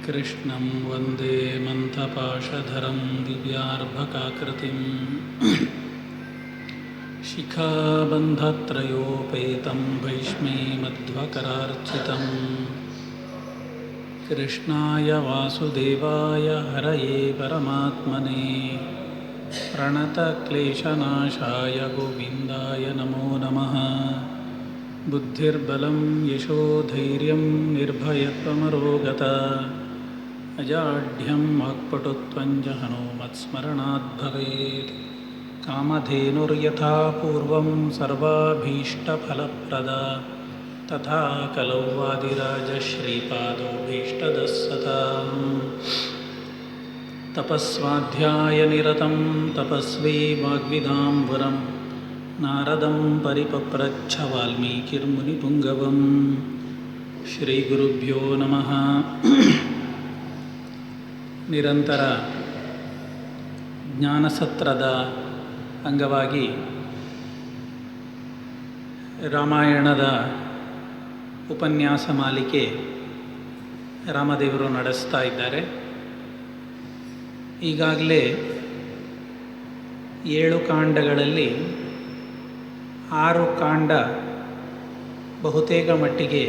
कृष्णं वन्दे मन्थपाशधरं दिव्यार्भकाकृतिं शिखाबन्धत्रयोपेतं भैष्मीमध्वकरार्चितं कृष्णाय वासुदेवाय हरये परमात्मने प्रणतक्लेशनाशाय गोविन्दाय नमो नमः। बुद्धिर्बलं यशोधैर्यं निर्भयत्वमरोगता अजाढ्यं वाक्पटुत्वं जहनो मत्स्मरणात् भवेत्। कामधेनुर्यथा पूर्वं सर्वाभीष्टफलप्रदा तथा कलौ वादिराजश्रीपादोभीष्टदः सताम्। तपस्वाध्यायनिरतं तपस्वी वाग्विदाम्बरं नारदं परिपप्रच्छ वाल्मीकिर्मुनिपुङ्गवं। ಶ್ರೀಗುರುಭ್ಯೋ ನಮಃ. ನಿರಂತರ ಜ್ಞಾನಸತ್ರದ ಅಂಗವಾಗಿ ರಾಮಾಯಣದ ಉಪನ್ಯಾಸ ಮಾಲಿಕೆ ರಾಮದೇವರು ನಡೆಸ್ತಾ ಇದ್ದಾರೆ. ಈಗಾಗಲೇ 7 ಕಾಂಡಗಳಲ್ಲಿ 6 ಕಾಂಡ ಬಹುತೇಕ ಮಟ್ಟಿಗೆ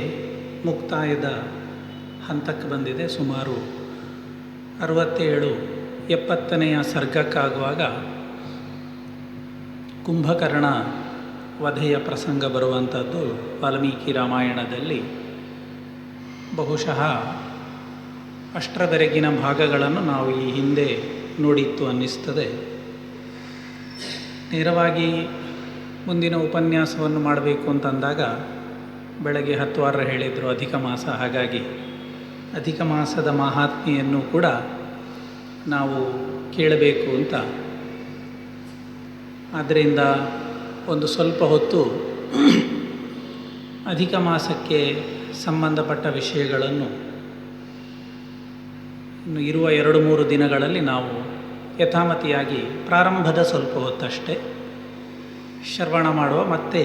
ಮುಕ್ತಾಯದ ಹಂತಕ್ಕೆ ಬಂದಿದೆ. ಸುಮಾರು 67-70ನೇ ಸರ್ಗಕ್ಕಾಗುವಾಗ ಕುಂಭಕರ್ಣ ವಧೆಯ ಪ್ರಸಂಗ ಬರುವಂಥದ್ದು ವಾಲ್ಮೀಕಿ ರಾಮಾಯಣದಲ್ಲಿ. ಬಹುಶಃ ಅಷ್ಟರವರೆಗಿನ ಭಾಗಗಳನ್ನು ನಾವು ಈ ಹಿಂದೆ ನೋಡಿತ್ತು ಅನ್ನಿಸ್ತದೆ. ನೇರವಾಗಿ ಮುಂದಿನ ಉಪನ್ಯಾಸವನ್ನು ಮಾಡಬೇಕು ಅಂತಂದಾಗ ಬೆಳಗ್ಗೆ 10 ವಾರ ಹೇಳಿದರು ಅಧಿಕ ಮಾಸ. ಹಾಗಾಗಿ ಅಧಿಕ ಮಾಸದ ಮಹಾತ್ಮೆಯನ್ನು ಕೂಡ ನಾವು ಕೇಳಬೇಕು ಅಂತ. ಆದ್ದರಿಂದ ಒಂದು ಸ್ವಲ್ಪ ಹೊತ್ತು ಅಧಿಕ ಮಾಸಕ್ಕೆ ಸಂಬಂಧಪಟ್ಟ ವಿಷಯಗಳನ್ನು ಇನ್ನು ಇರುವ 2-3 ದಿನಗಳಲ್ಲಿ ನಾವು ಯಥಾಮತಿಯಾಗಿ ಪ್ರಾರಂಭದ ಸ್ವಲ್ಪ ಹೊತ್ತಷ್ಟೇ ಶ್ರವಣ ಮಾಡುವ. ಮತ್ತೆ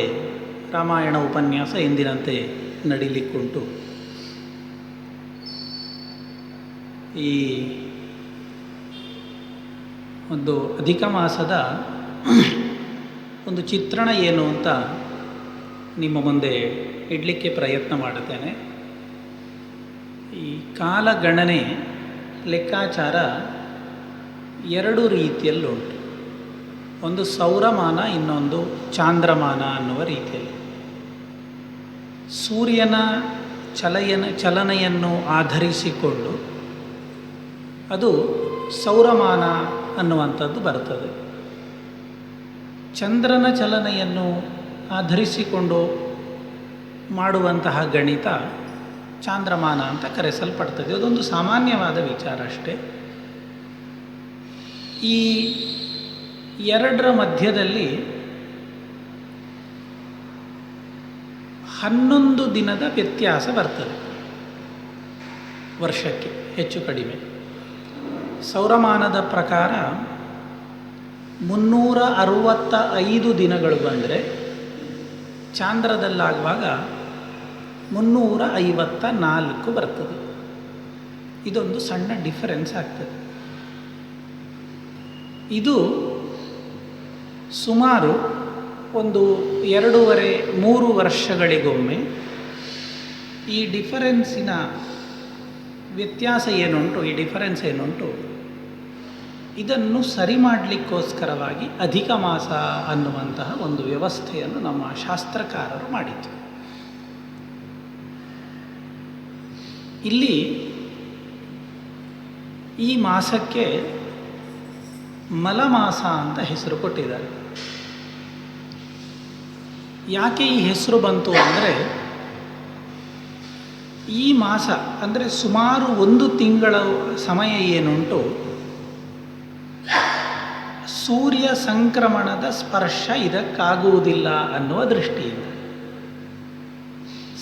ರಾಮಾಯಣ ಉಪನ್ಯಾಸ ಎಂದಿನಂತೆ ನಡೀಲಿಕ್ಕುಂಟು. ಈ ಒಂದು ಅಧಿಕ ಮಾಸದ ಒಂದು ಚಿತ್ರಣ ಏನು ಅಂತ ನಿಮ್ಮ ಮುಂದೆ ಇಡಲಿಕ್ಕೆ ಪ್ರಯತ್ನ ಮಾಡುತ್ತೇನೆ. ಈ ಕಾಲಗಣನೆ ಲೆಕ್ಕಾಚಾರ 2 ರೀತಿಯಲ್ಲುಂಟು. ಒಂದು ಸೌರಮಾನ, ಇನ್ನೊಂದು ಚಾಂದ್ರಮಾನ ಅನ್ನುವ ರೀತಿಯಲ್ಲಿ. ಸೂರ್ಯನ ಚಲನೆಯನ್ನು ಆಧರಿಸಿಕೊಂಡು ಅದು ಸೌರಮಾನ ಅನ್ನುವಂಥದ್ದು ಬರ್ತದೆ. ಚಂದ್ರನ ಚಲನೆಯನ್ನು ಆಧರಿಸಿಕೊಂಡು ಮಾಡುವಂತಹ ಗಣಿತ ಚಾಂದ್ರಮಾನ ಅಂತ ಕರೆಸಲ್ಪಡ್ತದೆ. ಅದೊಂದು ಸಾಮಾನ್ಯವಾದ ವಿಚಾರ ಅಷ್ಟೇ. ಈ 2ರ ಮಧ್ಯದಲ್ಲಿ 11 ದಿನದ ವ್ಯತ್ಯಾಸ ಬರ್ತದೆ ವರ್ಷಕ್ಕೆ, ಹೆಚ್ಚು ಕಡಿಮೆ. ಸೌರಮಾನದ ಪ್ರಕಾರ 365 ದಿನಗಳು ಬಂದರೆ, ಚಾಂದ್ರದಲ್ಲಾಗುವಾಗ 354 ಬರ್ತದೆ. ಇದೊಂದು ಸಣ್ಣ ಡಿಫರೆನ್ಸ್ ಆಗ್ತದೆ. ಇದು ಸುಮಾರು ಒಂದು 2.5-3 ವರ್ಷಗಳಿಗೊಮ್ಮೆ ಈ ಡಿಫರೆನ್ಸಿನ ವ್ಯತ್ಯಾಸ ಏನುಂಟು, ಈ ಡಿಫರೆನ್ಸ್ ಏನುಂಟು, ಇದನ್ನು ಸರಿ ಮಾಡಲಿಕ್ಕೋಸ್ಕರವಾಗಿ ಅಧಿಕ ಮಾಸ ಅನ್ನುವಂತಹ ಒಂದು ವ್ಯವಸ್ಥೆಯನ್ನು ನಮ್ಮ ಶಾಸ್ತ್ರಕಾರರು ಮಾಡಿದರು. ಇಲ್ಲಿ ಈ ಮಾಸಕ್ಕೆ ಮಲಮಾಸ ಅಂತ ಹೆಸರು ಕೊಟ್ಟಿದ್ದಾರೆ. ಯಾಕೆ ಈ ಹೆಸರು ಬಂತು ಅಂದರೆ, ಈ ಮಾಸ ಅಂದರೆ ಸುಮಾರು 1 ತಿಂಗಳ ಸಮಯ ಏನುಂಟು, ಸೂರ್ಯ ಸಂಕ್ರಮಣದ ಸ್ಪರ್ಶ ಇದಕ್ಕಾಗುವುದಿಲ್ಲ ಅನ್ನುವ ದೃಷ್ಟಿಯಿಂದ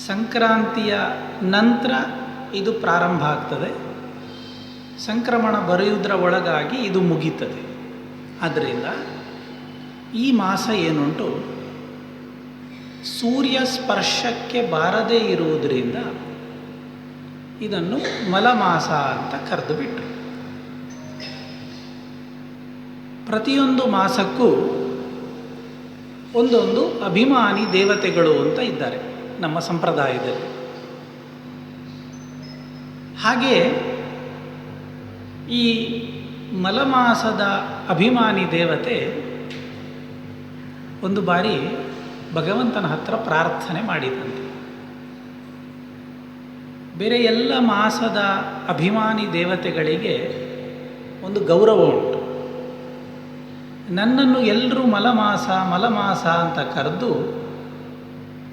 ಸಂಕ್ರಾಂತಿಯ ನಂತರ ಇದು ಪ್ರಾರಂಭ ಆಗ್ತದೆ. ಸಂಕ್ರಮಣ ಬರೆಯುವುದರ ಒಳಗಾಗಿ ಇದು ಮುಗೀತದೆ. ಆದ್ದರಿಂದ ಈ ಮಾಸ ಏನುಂಟು ಸೂರ್ಯ ಸ್ಪರ್ಶಕ್ಕೆ ಬಾರದೇ ಇರುವುದರಿಂದ ಇದನ್ನು ಮಲಮಾಸ ಅಂತ ಕರೆದು ಬಿಟ್ಟರು. ಪ್ರತಿಯೊಂದು ಮಾಸಕ್ಕೂ ಒಂದೊಂದು ಅಭಿಮಾನಿ ದೇವತೆಗಳು ಅಂತ ಇದ್ದಾರೆ ನಮ್ಮ ಸಂಪ್ರದಾಯದಲ್ಲಿ. ಹಾಗೆ ಈ ಮಲಮಾಸದ ಅಭಿಮಾನಿ ದೇವತೆ ಒಂದು ಬಾರಿ ಭಗವಂತನ ಹತ್ರ ಪ್ರಾರ್ಥನೆ ಮಾಡಿದಂತೆ. ಬೇರೆ ಎಲ್ಲ ಮಾಸದ ಅಭಿಮಾನಿ ದೇವತೆಗಳಿಗೆ ಒಂದು ಗೌರವ ಉಂಟು. ನನ್ನನ್ನು ಎಲ್ಲರೂ ಮಲಮಾಸ ಅಂತ ಕರೆದು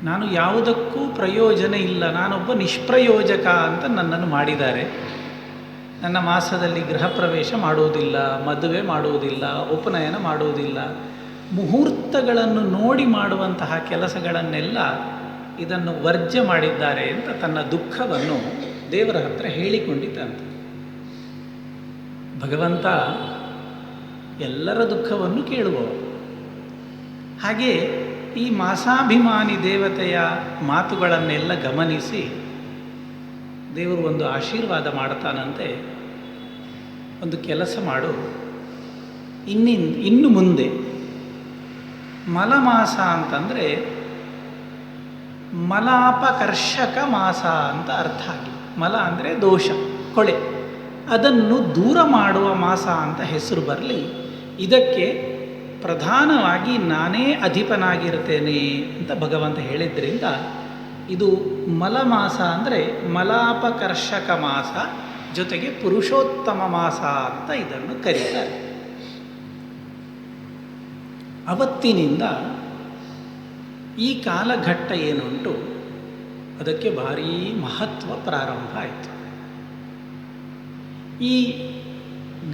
ನಾನು ಯಾವುದಕ್ಕೂ ಪ್ರಯೋಜನ ಇಲ್ಲ, ನಾನೊಬ್ಬ ನಿಷ್ಪ್ರಯೋಜಕ ಅಂತ ನನ್ನನ್ನು ಮಾಡಿದ್ದಾರೆ. ನನ್ನ ಮಾಸದಲ್ಲಿ ಗೃಹ ಪ್ರವೇಶ ಮಾಡುವುದಿಲ್ಲ, ಮದುವೆ ಮಾಡುವುದಿಲ್ಲ, ಉಪನಯನ ಮಾಡುವುದಿಲ್ಲ, ಮುಹೂರ್ತಗಳನ್ನು ನೋಡಿ ಮಾಡುವಂತಹ ಕೆಲಸಗಳನ್ನೆಲ್ಲ ಇದನ್ನು ವರ್ಜ್ಯ ಮಾಡಿದ್ದಾರೆ ಅಂತ ತನ್ನ ದುಃಖವನ್ನು ದೇವರ ಹತ್ರ ಹೇಳಿಕೊಂಡಿದ್ದಂತೆ. ಭಗವಂತ ಎಲ್ಲರ ದುಃಖವನ್ನು ಕೇಳುವವ. ಹಾಗೆ ಈ ಮಾಸಾಭಿಮಾನಿ ದೇವತೆಯ ಮಾತುಗಳನ್ನೆಲ್ಲ ಗಮನಿಸಿ ದೇವರು ಒಂದು ಆಶೀರ್ವಾದ ಮಾಡ್ತಾನಂತೆ. ಒಂದು ಕೆಲಸ ಮಾಡು, ಇನ್ನು ಮುಂದೆ ಮಲಮಾಸ ಅಂತಂದರೆ ಮಲಾಪಕರ್ಷಕ ಮಾಸ ಅಂತ ಅರ್ಥ ಆಗಿ. ಮಲ ಅಂದರೆ ದೋಷ, ಕೊಳೆ, ಅದನ್ನು ದೂರ ಮಾಡುವ ಮಾಸ ಅಂತ ಹೆಸರು ಬರಲಿ. ಇದಕ್ಕೆ ಪ್ರಧಾನವಾಗಿ ನಾನೇ ಅಧಿಪನಾಗಿರ್ತೇನೆ ಅಂತ ಭಗವಂತ ಹೇಳಿದ್ರಿಂದ ಇದು ಮಲಮಾಸ ಅಂದರೆ ಮಲಾಪಕರ್ಷಕ ಮಾಸ, ಜೊತೆಗೆ ಪುರುಷೋತ್ತಮ ಮಾಸ ಅಂತ ಇದನ್ನು ಕರೀತಾರೆ. ಅವತ್ತಿನಿಂದ ಈ ಕಾಲಘಟ್ಟ ಏನುಂಟು ಅದಕ್ಕೆ ಭಾರೀ ಮಹತ್ವ ಪ್ರಾರಂಭ ಆಯಿತು. ಈ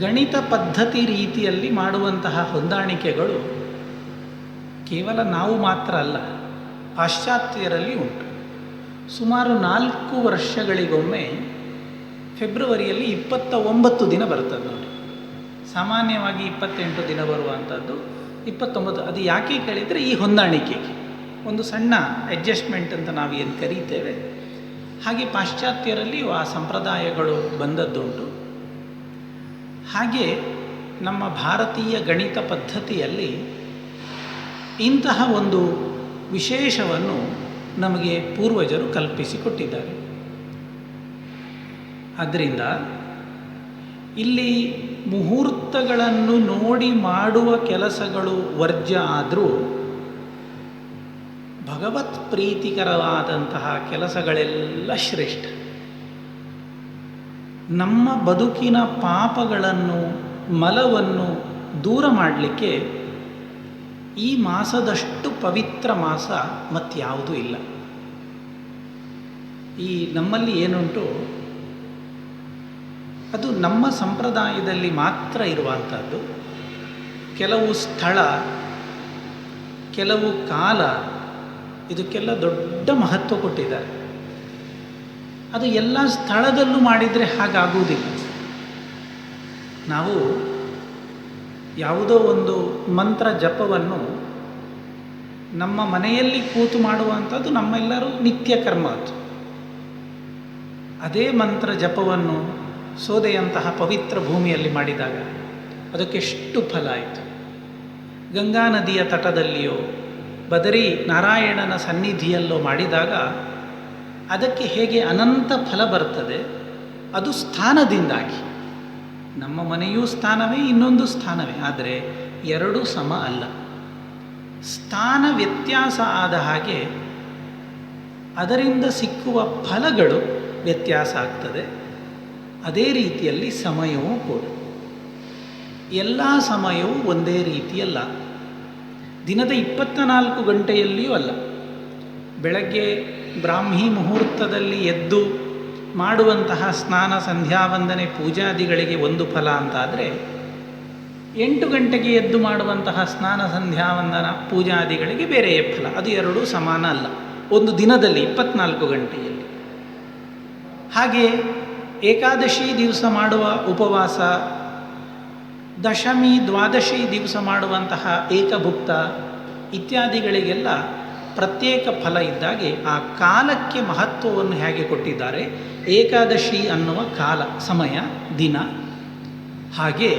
ಗಣಿತ ಪದ್ಧತಿ ರೀತಿಯಲ್ಲಿ ಮಾಡುವಂತಹ ಹೊಂದಾಣಿಕೆಗಳು ಕೇವಲ ನಾವು ಮಾತ್ರ ಅಲ್ಲ, ಪಾಶ್ಚಾತ್ಯರಲ್ಲಿ ಉಂಟು. ಸುಮಾರು 4 ವರ್ಷಗಳಿಗೊಮ್ಮೆ ಫೆಬ್ರವರಿಯಲ್ಲಿ 29 ದಿನ ಬರ್ತದೆ ನೋಡಿ. ಸಾಮಾನ್ಯವಾಗಿ 28 ದಿನ ಬರುವಂಥದ್ದು 29. ಅದು ಯಾಕೆ ಕೇಳಿದರೆ ಈ ಹೊಂದಾಣಿಕೆಗೆ ಒಂದು ಸಣ್ಣ ಅಡ್ಜಸ್ಟ್ಮೆಂಟ್ ಅಂತ ನಾವು ಏನು ಕರೀತೇವೆ, ಹಾಗೆ ಪಾಶ್ಚಾತ್ಯರಲ್ಲಿ ಆ ಸಂಪ್ರದಾಯಗಳು ಬಂದದ್ದುಂಟು. ಹಾಗೆ ನಮ್ಮ ಭಾರತೀಯ ಗಣಿತ ಪದ್ಧತಿಯಲ್ಲಿ ಇಂತಹ ಒಂದು ವಿಶೇಷವನ್ನು ನಮಗೆ ಪೂರ್ವಜರು ಕಲ್ಪಿಸಿಕೊಟ್ಟಿದ್ದಾರೆ. ಆದ್ದರಿಂದ ಇಲ್ಲಿ ಮುಹೂರ್ತಗಳನ್ನು ನೋಡಿ ಮಾಡುವ ಕೆಲಸಗಳು ವರ್ಜ್ಯ ಆದರೂ ಭಗವತ್ ಪ್ರೀತಿಕರವಾದಂತಹ ಕೆಲಸಗಳೆಲ್ಲ ಶ್ರೇಷ್ಠ. ನಮ್ಮ ಬದುಕಿನ ಪಾಪಗಳನ್ನು, ಮಲವನ್ನು ದೂರ ಮಾಡಲಿಕ್ಕೆ ಈ ಮಾಸದಷ್ಟು ಪವಿತ್ರ ಮಾಸ ಮತ್ಯಾವುದೂ ಇಲ್ಲ. ಈ ನಮ್ಮಲ್ಲಿ ಏನುಂಟು ಅದು ನಮ್ಮ ಸಂಪ್ರದಾಯದಲ್ಲಿ ಮಾತ್ರ ಇರುವಂಥದ್ದು. ಕೆಲವು ಸ್ಥಳ, ಕೆಲವು ಕಾಲ, ಇದಕ್ಕೆಲ್ಲ ದೊಡ್ಡ ಮಹತ್ವ ಕೊಟ್ಟಿದ್ದಾರೆ. ಅದು ಎಲ್ಲ ಸ್ಥಳದಲ್ಲೂ ಮಾಡಿದರೆ ಹಾಗಾಗುವುದಿಲ್ಲ. ನಾವು ಯಾವುದೋ ಒಂದು ಮಂತ್ರ ಜಪವನ್ನು ನಮ್ಮ ಮನೆಯಲ್ಲಿ ಕೂತು ಮಾಡುವಂಥದ್ದು ನಮ್ಮೆಲ್ಲರೂ ನಿತ್ಯ ಕರ್ಮ. ಅದು ಅದೇ ಮಂತ್ರ ಜಪವನ್ನು ಸೋದೆಯಂತಹ ಪವಿತ್ರ ಭೂಮಿಯಲ್ಲಿ ಮಾಡಿದಾಗ ಅದಕ್ಕೆಷ್ಟು ಫಲ ಆಯಿತು. ಗಂಗಾ ನದಿಯ ತಟದಲ್ಲಿಯೋ ಬದರಿ ನಾರಾಯಣನ ಸನ್ನಿಧಿಯಲ್ಲೋ ಮಾಡಿದಾಗ ಅದಕ್ಕೆ ಹೇಗೆ ಅನಂತ ಫಲ ಬರ್ತದೆ, ಅದು ಸ್ಥಾನದಿಂದಾಗಿ. ನಮ್ಮ ಮನೆಯೂ ಸ್ಥಾನವೇ, ಇನ್ನೊಂದು ಸ್ಥಾನವೇ, ಆದರೆ ಎರಡೂ ಸಮ ಅಲ್ಲ. ಸ್ಥಾನ ವ್ಯತ್ಯಾಸ ಆದ ಹಾಗೆ ಅದರಿಂದ ಸಿಕ್ಕುವ ಫಲಗಳು ವ್ಯತ್ಯಾಸ ಆಗ್ತದೆ. ಅದೇ ರೀತಿಯಲ್ಲಿ ಸಮಯವೂ ಕೂಡ. ಎಲ್ಲ ಸಮಯವೂ ಒಂದೇ ರೀತಿಯಲ್ಲ. ದಿನದ 24 ಗಂಟೆಯಲ್ಲಿಯೂ ಅಲ್ಲ. ಬೆಳಗ್ಗೆ ಬ್ರಾಹ್ಮಿ ಮುಹೂರ್ತದಲ್ಲಿ ಎದ್ದು ಮಾಡುವಂತಹ ಸ್ನಾನ, ಸಂಧ್ಯಾವಂದನೆ, ಪೂಜಾದಿಗಳಿಗೆ ಒಂದು ಫಲ ಅಂತಾದರೆ 8 ಗಂಟೆಗೆ ಎದ್ದು ಮಾಡುವಂತಹ ಸ್ನಾನ, ಸಂಧ್ಯಾವಂದನ, ಪೂಜಾದಿಗಳಿಗೆ ಬೇರೆಯೇ ಫಲ. ಅದು ಎರಡೂ ಸಮಾನ ಅಲ್ಲ ಒಂದು ದಿನದಲ್ಲಿ 24 ಗಂಟೆಯಲ್ಲಿ. ಹಾಗೆ ಏಕಾದಶಿ ದಿವಸ ಮಾಡುವ ಉಪವಾಸ, ದಶಮಿ ದ್ವಾದಶಿ ದಿವಸ ಮಾಡುವಂತಹ ಏಕಭುಕ್ತ ಇತ್ಯಾದಿಗಳಿಗೆಲ್ಲ ಪ್ರತ್ಯೇಕ ಫಲ ಇದ್ದಾಗೆ ಆ ಕಾಲಕ್ಕೆ ಮಹತ್ವವನ್ನು ಹೇಗೆ ಕೊಟ್ಟಿದ್ದಾರೆ, ಏಕಾದಶಿ ಅನ್ನುವ ಕಾಲ, ಸಮಯ, ದಿನ, ಹಾಗೆ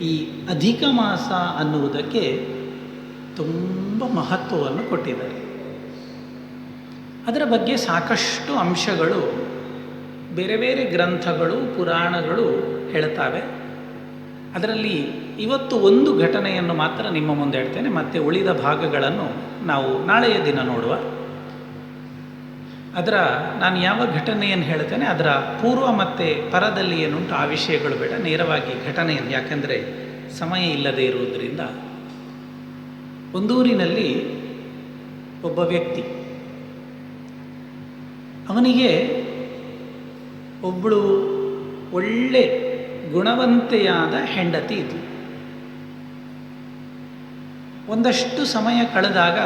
ಈ ಅಧಿಕ ಮಾಸ ಅನ್ನುವುದಕ್ಕೆ ತುಂಬ ಮಹತ್ವವನ್ನು ಕೊಟ್ಟಿದ್ದಾರೆ. ಅದರ ಬಗ್ಗೆ ಸಾಕಷ್ಟು ಅಂಶಗಳು ಬೇರೆ ಬೇರೆ ಗ್ರಂಥಗಳು, ಪುರಾಣಗಳು ಹೇಳ್ತಾವೆ. ಅದರಲ್ಲಿ ಇವತ್ತು ಒಂದು ಘಟನೆಯನ್ನು ಮಾತ್ರ ನಿಮ್ಮ ಮುಂದೆ ಹೇಳ್ತೇನೆ, ಮತ್ತು ಉಳಿದ ಭಾಗಗಳನ್ನು ನಾವು ನಾಳೆಯ ದಿನ ನೋಡುವ. ನಾನು ಯಾವ ಘಟನೆಯನ್ನು ಹೇಳ್ತೇನೆ ಅದರ ಪೂರ್ವ ಮತ್ತು ಪರದಲ್ಲಿ ಏನುಂಟು ಆ ವಿಷಯಗಳು ಬೇಡ, ನೇರವಾಗಿ ಘಟನೆಯನ್ನು, ಯಾಕೆಂದರೆ ಸಮಯ ಇಲ್ಲದೆ ಇರುವುದರಿಂದ. ಒಂದೂರಿನಲ್ಲಿ ಒಬ್ಬ ವ್ಯಕ್ತಿ, ಅವನಿಗೆ ಒಬ್ಬಳು ಒಳ್ಳೆ ಗುಣವಂತೆಯಾದ ಹೆಂಡತಿ ಇದ್ಲು. ಒಂದಷ್ಟು ಸಮಯ ಕಳೆದಾಗ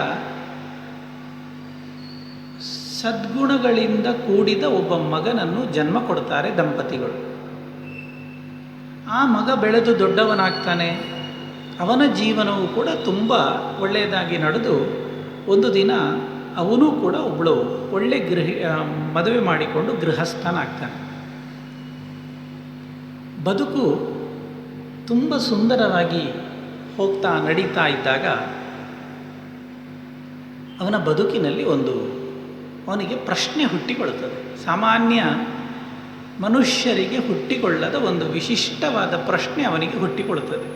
ಸದ್ಗುಣಗಳಿಂದ ಕೂಡಿದ ಒಬ್ಬ ಮಗನನ್ನು ಜನ್ಮ ಕೊಡ್ತಾರೆ ದಂಪತಿಗಳು. ಆ ಮಗ ಬೆಳೆದು ದೊಡ್ಡವನಾಗ್ತಾನೆ. ಅವನ ಜೀವನವೂ ಕೂಡ ತುಂಬ ಒಳ್ಳೆಯದಾಗಿ ನಡೆದು ಒಂದು ದಿನ ಅವನೂ ಕೂಡ ಒಬ್ಬಳು ಒಳ್ಳೆ ಮದುವೆ ಮಾಡಿಕೊಂಡು ಗೃಹಸ್ಥನಾಗ್ತಾನೆ. ಬದುಕು ತುಂಬ ಸುಂದರವಾಗಿ ನಡೀತಾ ಇದ್ದಾಗ ಅವನ ಬದುಕಿನಲ್ಲಿ ಅವನಿಗೆ ಪ್ರಶ್ನೆ ಹುಟ್ಟಿಕೊಳ್ಳುತ್ತದೆ. ಸಾಮಾನ್ಯ ಮನುಷ್ಯರಿಗೆ ಹುಟ್ಟಿಕೊಳ್ಳದ ಒಂದು ವಿಶಿಷ್ಟವಾದ ಪ್ರಶ್ನೆ ಅವನಿಗೆ ಹುಟ್ಟಿಕೊಳ್ಳುತ್ತದೆ.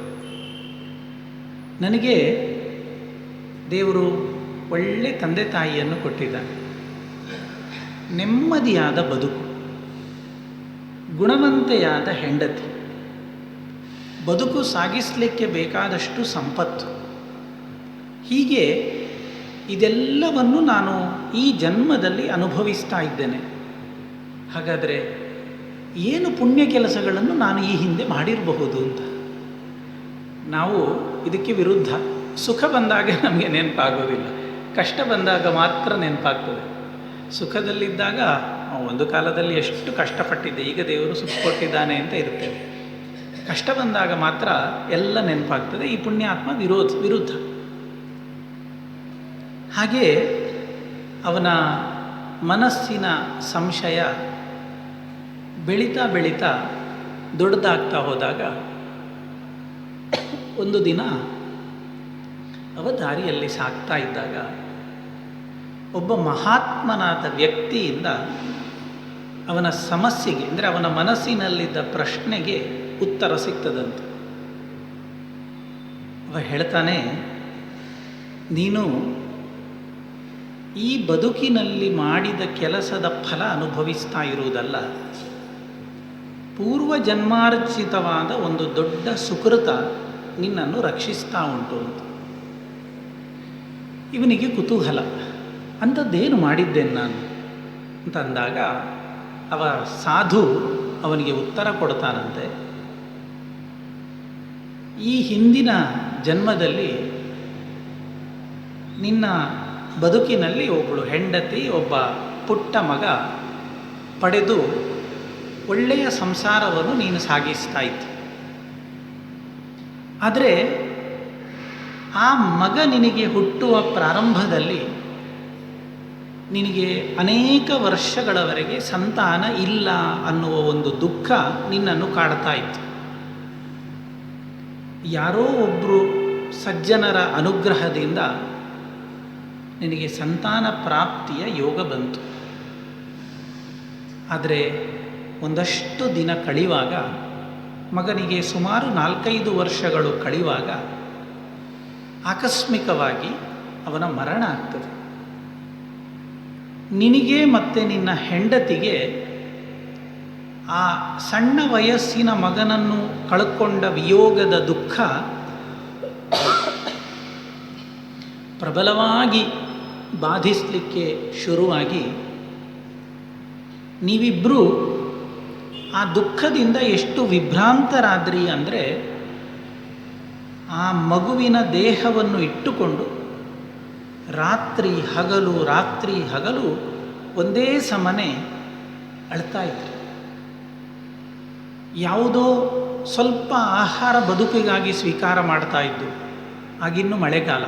ನನಗೆ ದೇವರು ಒಳ್ಳೆ ತಂದೆ ತಾಯಿಯನ್ನು ಕೊಟ್ಟಿದ್ದಾನೆ, ನೆಮ್ಮದಿಯಾದ ಬದುಕು, ಗುಣವಂತೆಯಾದ ಹೆಂಡತಿ, ಬದುಕು ಸಾಗಿಸಲಿಕ್ಕೆ ಬೇಕಾದಷ್ಟು ಸಂಪತ್ತು, ಹೀಗೆ ಇದೆಲ್ಲವನ್ನು ನಾನು ಈ ಜನ್ಮದಲ್ಲಿ ಅನುಭವಿಸ್ತಾ ಇದ್ದೇನೆ. ಹಾಗಾದರೆ ಏನು ಪುಣ್ಯ ಕೆಲಸಗಳನ್ನು ನಾನು ಈ ಹಿಂದೆ ಮಾಡಿರಬಹುದು ಅಂತ. ನಾವು ಇದಕ್ಕೆ ವಿರುದ್ಧ. ಸುಖ ಬಂದಾಗ ನಮಗೆ ನೆನಪಾಗೋದಿಲ್ಲ, ಕಷ್ಟ ಬಂದಾಗ ಮಾತ್ರ ನೆನಪಾಗ್ತದೆ. ಸುಖದಲ್ಲಿದ್ದಾಗ ಒಂದು ಕಾಲದಲ್ಲಿ ಎಷ್ಟು ಕಷ್ಟಪಟ್ಟಿದ್ದೆ, ಈಗ ದೇವರು ಸುಖ ಕೊಟ್ಟಿದ್ದಾನೆ ಅಂತ ಇರ್ತೇವೆ. ಕಷ್ಟ ಬಂದಾಗ ಮಾತ್ರ ಎಲ್ಲ ನೆನಪಾಗ್ತದೆ. ಈ ಪುಣ್ಯಾತ್ಮ ವಿರುದ್ಧ. ಹಾಗೆ ಅವನ ಮನಸ್ಸಿನ ಸಂಶಯ ಬೆಳೀತಾ ಬೆಳೀತಾ ದೊಡ್ಡದಾಗ್ತಾ ಹೋದಾಗ ಒಂದು ದಿನ ಅವ ದಾರಿಯಲ್ಲಿ ಸಾಗ್ತಾ ಇದ್ದಾಗ ಒಬ್ಬ ಮಹಾತ್ಮನಾದ ವ್ಯಕ್ತಿಯಿಂದ ಅವನ ಸಮಸ್ಯೆಗೆ, ಅಂದರೆ ಅವನ ಮನಸ್ಸಿನಲ್ಲಿದ್ದ ಪ್ರಶ್ನೆಗೆ ಉತ್ತರ ಸಿಗ್ತದಂತೆ. ಅವ ಹೇಳ್ತಾನೆ, ನೀನು ಈ ಬದುಕಿನಲ್ಲಿ ಮಾಡಿದ ಕೆಲಸದ ಫಲ ಅನುಭವಿಸ್ತಾ ಇರುವುದಲ್ಲ, ಪೂರ್ವ ಜನ್ಮಾರ್ಜಿತವಾದ ಒಂದು ದೊಡ್ಡ ಸುಕೃತ ನಿನ್ನನ್ನು ರಕ್ಷಿಸ್ತಾ ಉಂಟು ಅಂತ. ಇವನಿಗೆ ಕುತೂಹಲ, ಅಂಥದ್ದೇನು ಮಾಡಿದ್ದೇನೆ ನಾನು ಅಂತ ಅಂದಾಗ ಅವ ಸಾಧು ಅವನಿಗೆ ಉತ್ತರ ಕೊಡ್ತಾನಂತೆ. ಈ ಹಿಂದಿನ ಜನ್ಮದಲ್ಲಿ ನಿನ್ನ ಬದುಕಿನಲ್ಲಿ ಒಬ್ಬಳು ಹೆಂಡತಿ, ಒಬ್ಬ ಪುಟ್ಟ ಮಗ ಪಡೆದು ಒಳ್ಳೆಯ ಸಂಸಾರವನ್ನು ನೀನು ಸಾಗಿಸ್ತಾ ಇದ್ದಿ. ಆದರೆ ಆ ಮಗ ನಿನಗೆ ಹುಟ್ಟುವ ಪ್ರಾರಂಭದಲ್ಲಿ ನಿನಗೆ ಅನೇಕ ವರ್ಷಗಳವರೆಗೆ ಸಂತಾನ ಇಲ್ಲ ಅನ್ನುವ ಒಂದು ದುಃಖ ನಿನ್ನನ್ನು ಕಾಡ್ತಾ ಇತ್ತು. ಯಾರೋ ಒಬ್ಬರು ಸಜ್ಜನರ ಅನುಗ್ರಹದಿಂದ ನಿನಗೆ ಸಂತಾನ ಪ್ರಾಪ್ತಿಯ ಯೋಗ ಬಂತು. ಆದರೆ ಒಂದಷ್ಟು ದಿನ ಕಳೆಯುವಾಗ, ಮಗನಿಗೆ ಸುಮಾರು 4-5 ವರ್ಷಗಳು ಕಳೆಯುವಾಗ ಆಕಸ್ಮಿಕವಾಗಿ ಅವನ ಮರಣ ಆಗ್ತದೆ. ನಿನಗೆ ಮತ್ತು ನಿನ್ನ ಹೆಂಡತಿಗೆ ಆ ಸಣ್ಣ ವಯಸ್ಸಿನ ಮಗನನ್ನು ಕಳ್ಕೊಂಡ ವಿಯೋಗದ ದುಃಖ ಪ್ರಬಲವಾಗಿ ಬಾಧಿಸಲಿಕ್ಕೆ ಶುರುವಾಗಿ ನೀವಿಬ್ಬರೂ ಆ ದುಃಖದಿಂದ ಎಷ್ಟು ವಿಭ್ರಾಂತರಾದ್ರಿ ಅಂದರೆ, ಆ ಮಗುವಿನ ದೇಹವನ್ನು ಇಟ್ಟುಕೊಂಡು ರಾತ್ರಿ ಹಗಲು ಒಂದೇ ಸಮನೆ ಅಳ್ತಾ ಇದ್ರಿ. ಯಾವುದೋ ಸ್ವಲ್ಪ ಆಹಾರ ಬದುಕಿಗಾಗಿ ಸ್ವೀಕಾರ ಮಾಡ್ತಾ ಇದ್ದು. ಆಗಿನ್ನೂ ಮಳೆಗಾಲ,